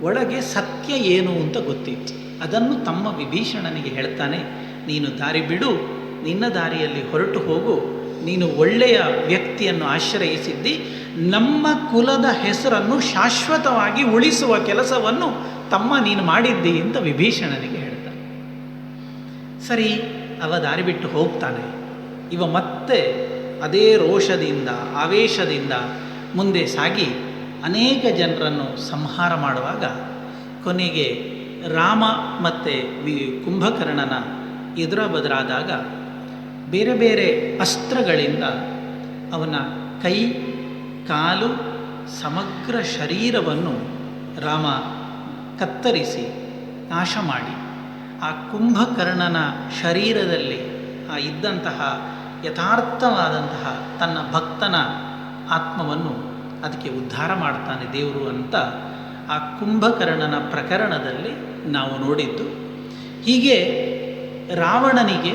ಒಳಗೆ ಸತ್ಯ ಏನು ಅಂತ ಗೊತ್ತಿತ್ತು. ಅದನ್ನು ತಮ್ಮ ವಿಭೀಷಣನಿಗೆ ಹೇಳ್ತಾನೆ, ನೀನು ದಾರಿ ಬಿಡು, ನಿನ್ನ ದಾರಿಯಲ್ಲಿ ಹೊರಟು ಹೋಗು, ನೀನು ಒಳ್ಳೆಯ ವ್ಯಕ್ತಿಯನ್ನು ಆಶ್ರಯಿಸಿದ್ದಿ, ನಮ್ಮ ಕುಲದ ಹೆಸರನ್ನು ಶಾಶ್ವತವಾಗಿ ಉಳಿಸುವ ಕೆಲಸವನ್ನು ತಮ್ಮ ನೀನು ಮಾಡಿದ್ದಿ ಅಂತ ವಿಭೀಷಣನಿಗೆ ಹೇಳ್ತಾನೆ. ಸರಿ, ಅವ ದಾರಿ ಬಿಟ್ಟು ಹೋಗ್ತಾನೆ. ಇವ ಮತ್ತೆ ಅದೇ ರೋಷದಿಂದ, ಆವೇಶದಿಂದ ಮುಂದೆ ಸಾಗಿ ಅನೇಕ ಜನರನ್ನು ಸಂಹಾರ ಮಾಡುವಾಗ ಕೊನೆಗೆ ರಾಮ ಮತ್ತು ಕುಂಭಕರ್ಣನ ಎದುರಾಬದರಾದಾಗ ಬೇರೆ ಬೇರೆ ಅಸ್ತ್ರಗಳಿಂದ ಅವನ ಕೈ, ಕಾಲು, ಸಮಗ್ರ ಶರೀರವನ್ನು ರಾಮ ಕತ್ತರಿಸಿ ನಾಶ ಮಾಡಿ ಆ ಕುಂಭಕರ್ಣನ ಶರೀರದಲ್ಲಿ ಇದ್ದಂತಹ ಯಥಾರ್ಥವಾದಂತಹ ತನ್ನ ಭಕ್ತನ ಆತ್ಮವನ್ನು ಅದಕ್ಕೆ ಉದ್ಧಾರ ಮಾಡ್ತಾನೆ ದೇವರು ಅಂತ ಆ ಕುಂಭಕರ್ಣನ ಪ್ರಕರಣದಲ್ಲಿ ನಾವು ನೋಡಿದ್ದು. ಹೀಗೆ ರಾವಣನಿಗೆ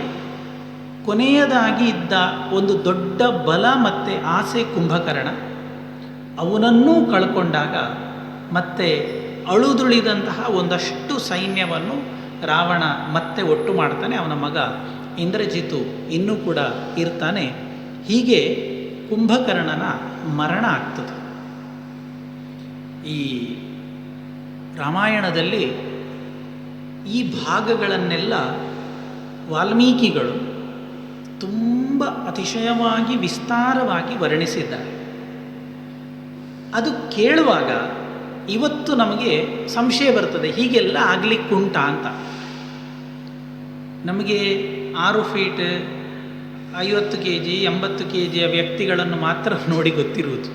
ಕೊನೆಯದಾಗಿ ಇದ್ದ ಒಂದು ದೊಡ್ಡ ಬಲ ಮತ್ತು ಆಸೆ ಕುಂಭಕರ್ಣ, ಅವನನ್ನೂ ಕಳ್ಕೊಂಡಾಗ ಮತ್ತೆ ಅಳುದುಳಿದಂತಹ ಒಂದಷ್ಟು ಸೈನ್ಯವನ್ನು ರಾವಣ ಮತ್ತೆ ಒಟ್ಟು ಮಾಡ್ತಾನೆ. ಅವನ ಮಗ ಇಂದ್ರಜಿತು ಇನ್ನೂ ಕೂಡ ಇರ್ತಾನೆ. ಹೀಗೆ ಕುಂಭಕರ್ಣನ ಮರಣ ಆಗ್ತದೆ. ಈ ರಾಮಾಯಣದಲ್ಲಿ ಈ ಭಾಗಗಳನ್ನೆಲ್ಲ ವಾಲ್ಮೀಕಿಗಳು ತುಂಬ ಅತಿಶಯವಾಗಿ ವಿಸ್ತಾರವಾಗಿ ವರ್ಣಿಸಿದ್ದಾರೆ. ಅದು ಕೇಳುವಾಗ ಇವತ್ತು ನಮಗೆ ಸಂಶಯ ಬರ್ತದೆ, ಹೀಗೆಲ್ಲ ಆಗಲಿಕ್ಕುಂಟ ಅಂತ. ನಮಗೆ 6 ಫೀಟ್ 50 kg 80 kgಯ ವ್ಯಕ್ತಿಗಳನ್ನು ಮಾತ್ರ ನೋಡಿ ಗೊತ್ತಿರುವುದು.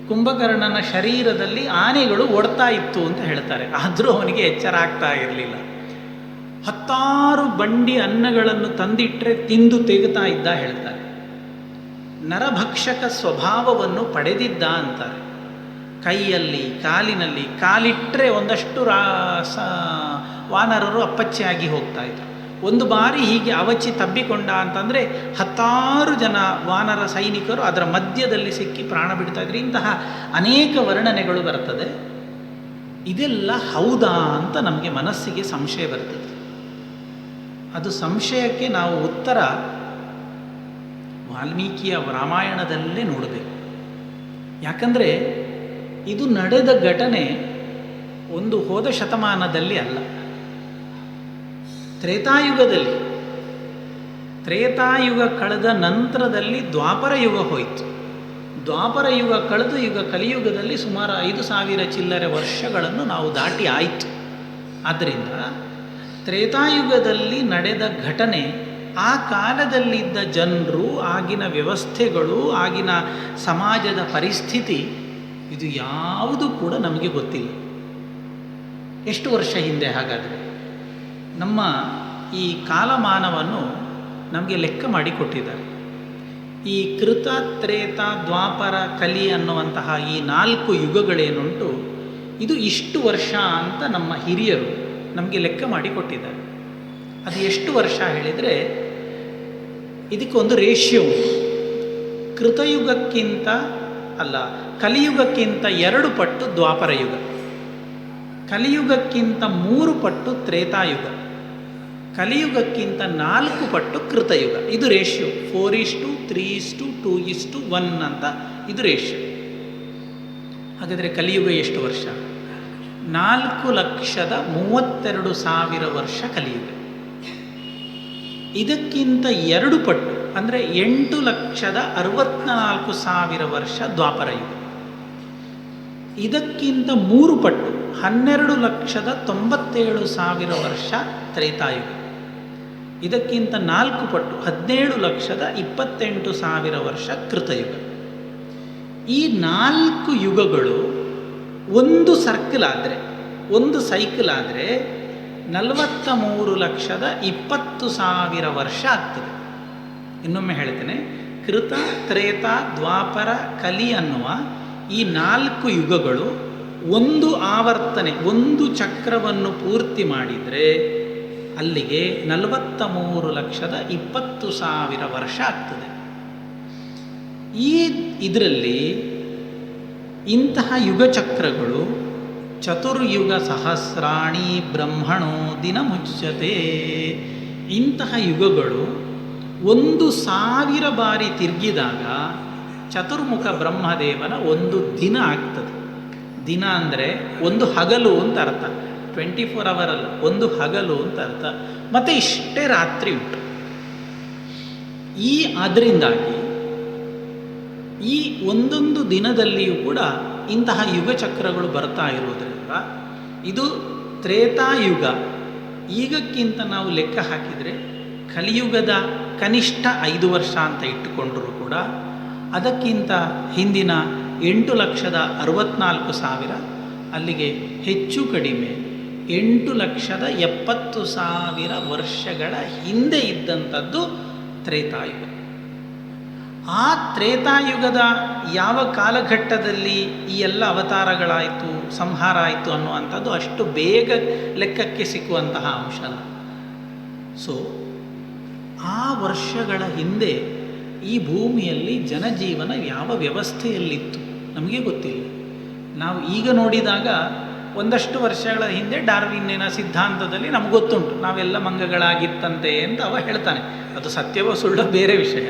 ಕುಂಭಕರ್ಣನ ಶರೀರದಲ್ಲಿ ಆನೆಗಳು ಓಡ್ತಾ ಇತ್ತು ಅಂತ ಹೇಳ್ತಾರೆ. ಆದರೂ ಅವನಿಗೆ ಎಚ್ಚರ ಆಗ್ತಾ ಇರಲಿಲ್ಲ. 10 ಬಂಡಿ ಅನ್ನಗಳನ್ನು ತಂದಿಟ್ಟರೆ ತಿಂದು ತೆಗುತ್ತಾ ಇದ್ದ ಹೇಳ್ತಾರೆ. ನರಭಕ್ಷಕ ಸ್ವಭಾವವನ್ನು ಪಡೆದಿದ್ದ ಅಂತಾರೆ. ಕೈಯಲ್ಲಿ, ಕಾಲಿನಲ್ಲಿ ಕಾಲಿಟ್ಟರೆ ಒಂದಷ್ಟು ವಾನರರು ಅಪ್ಪಚ್ಚೆಯಾಗಿ ಹೋಗ್ತಾ ಇದ್ರು. ಒಂದು ಬಾರಿ ಹೀಗೆ ಅವಚಿ ತಬ್ಬಿಕೊಂಡ ಅಂತಂದರೆ 10 ಜನ ವಾನರ ಸೈನಿಕರು ಅದರ ಮಧ್ಯದಲ್ಲಿ ಸಿಕ್ಕಿ ಪ್ರಾಣ ಬಿಡ್ತಾ ಇದ್ರು. ಇಂತಹ ಅನೇಕ ವರ್ಣನೆಗಳು ಬರ್ತದೆ. ಇದೆಲ್ಲ ಹೌದಾ ಅಂತ ನಮಗೆ ಮನಸ್ಸಿಗೆ ಸಂಶಯ ಬರ್ತದೆ. ಅದು ಸಂಶಯಕ್ಕೆ ನಾವು ಉತ್ತರ ವಾಲ್ಮೀಕಿಯ ರಾಮಾಯಣದಲ್ಲೇ ನೋಡಬೇಕು. ಯಾಕಂದರೆ ಇದು ನಡೆದ ಘಟನೆ ಒಂದು ಹೋದ ಶತಮಾನದಲ್ಲಿ ಅಲ್ಲ, ತ್ರೇತಾಯುಗದಲ್ಲಿ. ತ್ರೇತಾಯುಗ ಕಳೆದ ನಂತರದಲ್ಲಿ ದ್ವಾಪರ ಯುಗ ಹೋಯಿತು. ದ್ವಾಪರ ಯುಗ ಕಳೆದು ಈಗ ಕಲಿಯುಗದಲ್ಲಿ ಸುಮಾರು 5,000 ಚಿಲ್ಲರೆ ವರ್ಷಗಳನ್ನು ನಾವು ದಾಟಿ ಆಯಿತು. ಆದ್ದರಿಂದ ತ್ರೇತಾಯುಗದಲ್ಲಿ ನಡೆದ ಘಟನೆ, ಆ ಕಾಲದಲ್ಲಿದ್ದ ಜನರು, ಆಗಿನ ವ್ಯವಸ್ಥೆಗಳು, ಆಗಿನ ಸಮಾಜದ ಪರಿಸ್ಥಿತಿ, ಇದು ಯಾವುದು ಕೂಡ ನಮಗೆ ಗೊತ್ತಿಲ್ಲ. ಎಷ್ಟು ವರ್ಷ ಹಿಂದೆ ಹಾಗಾದರೆ? ನಮ್ಮ ಈ ಕಾಲಮಾನವನ್ನು ನಮಗೆ ಲೆಕ್ಕ ಮಾಡಿಕೊಟ್ಟಿದ್ದಾರೆ. ಈ ಕೃತ, ತ್ರೇತ, ದ್ವಾಪರ, ಕಲಿ ಅನ್ನುವಂತಹ ಈ 4 ಯುಗಗಳೇನುಂಟು, ಇದು ಇಷ್ಟು ವರ್ಷ ಅಂತ ನಮ್ಮ ಹಿರಿಯರು ನಮಗೆ ಲೆಕ್ಕ ಮಾಡಿಕೊಟ್ಟಿದ್ದಾರೆ. ಅದು ಎಷ್ಟು ವರ್ಷ ಹೇಳಿದರೆ, ಇದಕ್ಕೊಂದು ರೇಷಿಯೋ ಉಂಟು. ಕೃತಯುಗಕ್ಕಿಂತ ಅಲ್ಲ, ಕಲಿಯುಗಕ್ಕಿಂತ 2 ಪಟ್ಟು ದ್ವಾಪರ ಯುಗ, ಕಲಿಯುಗಕ್ಕಿಂತ 3 ಪಟ್ಟು ತ್ರೇತಾಯುಗ, ಕಲಿಯುಗಕ್ಕಿಂತ 4 ಪಟ್ಟು ಕೃತಯುಗ. ಇದು ರೇಷಿಯೋ. 4:3:2:1 ಅಂತ ಇದು ರೇಷಿಯೋ. ಹಾಗಾದರೆ ಕಲಿಯುಗ ಎಷ್ಟು ವರ್ಷ? 4,32,000 ವರ್ಷ ಕಲಿಯುಗ. ಇದಕ್ಕಿಂತ 2 ಪಟ್ಟು ಅಂದರೆ 8,64,000 ವರ್ಷ ದ್ವಾಪರ ಯುಗ. ಇದಕ್ಕಿಂತ 3 ಪಟ್ಟು 12,97,000 ವರ್ಷ ತ್ರೇತಾಯುಗ. ಇದಕ್ಕಿಂತ 4 ಪಟ್ಟು 17,28,000 ವರ್ಷ ಕೃತಯುಗ. ಈ 4 ಯುಗಗಳು ಒಂದು ಸರ್ಕಲ್ ಆದರೆ, ಒಂದು ಸೈಕಲ್ ಆದರೆ 43,20,000 ವರ್ಷ ಆಗ್ತದೆ. ಇನ್ನೊಮ್ಮೆ ಹೇಳ್ತೇನೆ, ಕೃತ, ತ್ರೇತ, ದ್ವಾಪರ, ಕಲಿ ಅನ್ನುವ ಈ 4 ಯುಗಗಳು ಒಂದು ಆವರ್ತನೆ, ಒಂದು ಚಕ್ರವನ್ನು ಪೂರ್ತಿ ಮಾಡಿದರೆ ಅಲ್ಲಿಗೆ 43,20,000 ವರ್ಷ ಆಗ್ತದೆ. ಇದರಲ್ಲಿ ಇಂತಹ ಯುಗಚಕ್ರಗಳು ಚತುರ್ಯುಗ ಸಹಸ್ರಾಣಿ ಬ್ರಹ್ಮಣೋ ದಿನ ಮುಚ್ಚತೆ. ಇಂತಹ ಯುಗಗಳು 1,000 ಬಾರಿ ತಿರುಗಿದಾಗ ಚತುರ್ಮುಖ ಬ್ರಹ್ಮದೇವನ ಒಂದು ದಿನ ಆಗ್ತದೆ. ದಿನ ಅಂದರೆ ಒಂದು ಹಗಲು ಅಂತ ಅರ್ಥ, 24 ಅವರ್ ಅಲ್ಲ, ಒಂದು ಹಗಲು ಅಂತ ಅರ್ಥ. ಮತ್ತು ಇಷ್ಟೇ ರಾತ್ರಿ ಉಂಟು. ಅದರಿಂದಾಗಿ ಈ ಒಂದೊಂದು ದಿನದಲ್ಲಿಯೂ ಕೂಡ ಇಂತಹ ಯುಗಚಕ್ರಗಳು ಬರ್ತಾ ಇರುವುದರಿಂದ ಇದು ತ್ರೇತಾಯುಗ. ಈಗಕ್ಕಿಂತ ನಾವು ಲೆಕ್ಕ ಹಾಕಿದರೆ ಕಲಿಯುಗದ ಕನಿಷ್ಠ 5 ವರ್ಷ ಅಂತ ಇಟ್ಟುಕೊಂಡರೂ ಕೂಡ ಅದಕ್ಕಿಂತ ಹಿಂದಿನ 8,64,000, ಅಲ್ಲಿಗೆ ಹೆಚ್ಚು ಕಡಿಮೆ 8,70,000 ವರ್ಷಗಳ ಹಿಂದೆ ಇದ್ದಂಥದ್ದು ತ್ರೇತಾಯುಗ. ಆ ತ್ರೇತಾಯುಗದ ಯಾವ ಕಾಲಘಟ್ಟದಲ್ಲಿ ಈ ಎಲ್ಲ ಅವತಾರಗಳಾಯಿತು, ಸಂಹಾರ ಆಯಿತು ಅನ್ನುವಂಥದ್ದು ಅಷ್ಟು ಬೇಗ ಲೆಕ್ಕಕ್ಕೆ ಸಿಕ್ಕುವಂತಹ ಅಂಶ ಅಲ್ಲ. ಸೊ ಆ ವರ್ಷಗಳ ಹಿಂದೆ ಈ ಭೂಮಿಯಲ್ಲಿ ಜನಜೀವನ ಯಾವ ವ್ಯವಸ್ಥೆಯಲ್ಲಿತ್ತು ನಮಗೆ ಗೊತ್ತಿಲ್ಲ. ನಾವು ಈಗ ನೋಡಿದಾಗ ಒಂದಷ್ಟು ವರ್ಷಗಳ ಹಿಂದೆ ಡಾರ್ವಿನ್ನಿನ ಸಿದ್ಧಾಂತದಲ್ಲಿ ನಮ್ಗೆ ಗೊತ್ತುಂಟು, ನಾವೆಲ್ಲ ಮಂಗಗಳಾಗಿತ್ತಂತೆ ಅಂತ ಅವ ಹೇಳ್ತಾನೆ. ಅದು ಸತ್ಯವೋ ಸುಳ್ಳೋ ಬೇರೆ ವಿಷಯ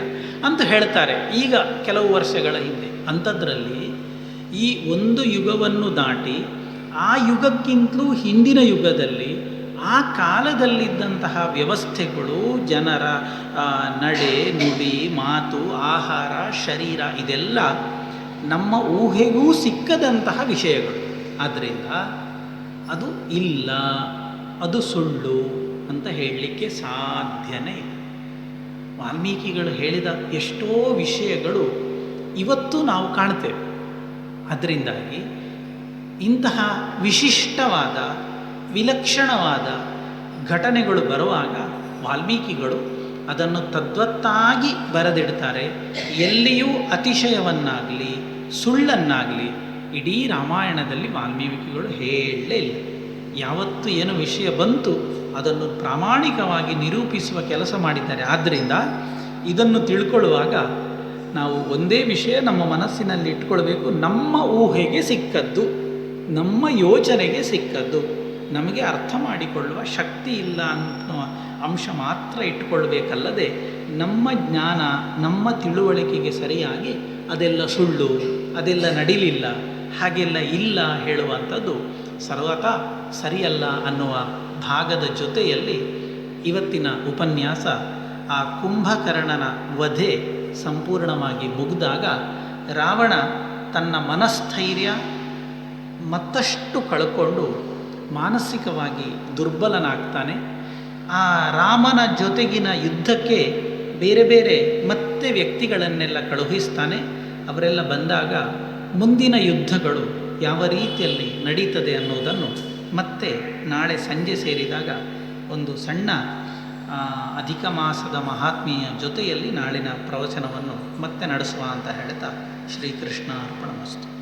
ಅಂತ ಹೇಳ್ತಾರೆ. ಈಗ ಕೆಲವು ವರ್ಷಗಳ ಹಿಂದೆ ಅಂಥದ್ರಲ್ಲಿ ಈ ಒಂದು ಯುಗವನ್ನು ದಾಟಿ ಆ ಯುಗಕ್ಕಿಂತಲೂ ಹಿಂದಿನ ಯುಗದಲ್ಲಿ ಆ ಕಾಲದಲ್ಲಿದ್ದಂತಹ ವ್ಯವಸ್ಥೆಗಳು, ಜನರ ನಡೆ, ನುಡಿ, ಮಾತು, ಆಹಾರ, ಶರೀರ, ಇದೆಲ್ಲ ನಮ್ಮ ಊಹೆಗೂ ಸಿಕ್ಕದಂತಹ ವಿಷಯಗಳು. ಆದ್ದರಿಂದ ಅದು ಇಲ್ಲ, ಅದು ಸುಳ್ಳು ಅಂತ ಹೇಳಲಿಕ್ಕೆ ಸಾಧ್ಯನೇ ಇಲ್ಲ. ವಾಲ್ಮೀಕಿಗಳು ಹೇಳಿದ ಎಷ್ಟೋ ವಿಷಯಗಳು ಇವತ್ತು ನಾವು ಕಾಣ್ತೇವೆ. ಅದರಿಂದಾಗಿ ಇಂತಹ ವಿಶಿಷ್ಟವಾದ, ವಿಲಕ್ಷಣವಾದ ಘಟನೆಗಳು ಬರುವಾಗ ವಾಲ್ಮೀಕಿಗಳು ಅದನ್ನು ತದ್ವತ್ತಾಗಿ ಬರೆದಿಡ್ತಾರೆ. ಎಲ್ಲಿಯೂ ಅತಿಶಯವನ್ನಾಗಲಿ ಸುಳ್ಳನ್ನಾಗಲಿ ಇಡೀ ರಾಮಾಯಣದಲ್ಲಿ ವಾಲ್ಮೀಕಿಗಳು ಹೇಳಲೇ ಇಲ್ಲ. ಯಾವತ್ತು ಏನು ವಿಷಯ ಬಂತು ಅದನ್ನು ಪ್ರಾಮಾಣಿಕವಾಗಿ ನಿರೂಪಿಸುವ ಕೆಲಸ ಮಾಡಿದ್ದಾರೆ. ಆದ್ದರಿಂದ ಇದನ್ನು ತಿಳ್ಕೊಳ್ಳುವಾಗ ನಾವು ಒಂದೇ ವಿಷಯ ನಮ್ಮ ಮನಸ್ಸಿನಲ್ಲಿ ಇಟ್ಕೊಳ್ಬೇಕು, ನಮ್ಮ ಊಹೆಗೆ ಸಿಕ್ಕದ್ದು, ನಮ್ಮ ಯೋಚನೆಗೆ ಸಿಕ್ಕದ್ದು, ನಮಗೆ ಅರ್ಥ ಮಾಡಿಕೊಳ್ಳುವ ಶಕ್ತಿ ಇಲ್ಲ ಅನ್ನೋ ಅಂಶ ಮಾತ್ರ ಇಟ್ಟುಕೊಳ್ಬೇಕಲ್ಲದೆ ನಮ್ಮ ಜ್ಞಾನ, ನಮ್ಮ ತಿಳುವಳಿಕೆಗೆ ಸರಿಯಾಗಿ ಅದೆಲ್ಲ ಸುಳ್ಳು, ಅದೆಲ್ಲ ನಡಿಲಿಲ್ಲ, ಹಾಗೆಲ್ಲ ಇಲ್ಲ ಹೇಳುವಂಥದ್ದು ಸರ್ವತಾ ಸರಿಯಲ್ಲ ಅನ್ನುವ ಭಾಗದ ಜೊತೆಯಲ್ಲಿ ಇವತ್ತಿನ ಉಪನ್ಯಾಸ ಆ ಕುಂಭಕರ್ಣನ ವಧೆ ಸಂಪೂರ್ಣವಾಗಿ ಮುಗಿದಾಗ ರಾವಣ ತನ್ನ ಮನಸ್ಥೈರ್ಯ ಮತ್ತಷ್ಟು ಕಳ್ಕೊಂಡು ಮಾನಸಿಕವಾಗಿ ದುರ್ಬಲನಾಗ್ತಾನೆ. ಆ ರಾಮನ ಜೊತೆಗಿನ ಯುದ್ಧಕ್ಕೆ ಬೇರೆ ಬೇರೆ ಮತ್ತೆ ವ್ಯಕ್ತಿಗಳನ್ನೆಲ್ಲ ಕಳುಹಿಸ್ತಾನೆ. ಅವರೆಲ್ಲ ಬಂದಾಗ ಮುಂದಿನ ಯುದ್ಧಗಳು ಯಾವ ರೀತಿಯಲ್ಲಿ ನಡೀತದೆ ಅನ್ನೋದನ್ನು ಮತ್ತೆ ನಾಳೆ ಸಂಜೆ ಸೇರಿದಾಗ ಒಂದು ಸಣ್ಣ ಅಧಿಕ ಮಾಸದ ಮಹಾತ್ಮೆಯ ಜೊತೆಯಲ್ಲಿ ನಾಳಿನ ಪ್ರವಚನವನ್ನು ಮತ್ತೆ ನಡೆಸುವ ಅಂತ ಹೇಳ್ತಾ ಶ್ರೀಕೃಷ್ಣ ಅರ್ಪಣಮಸ್ತು.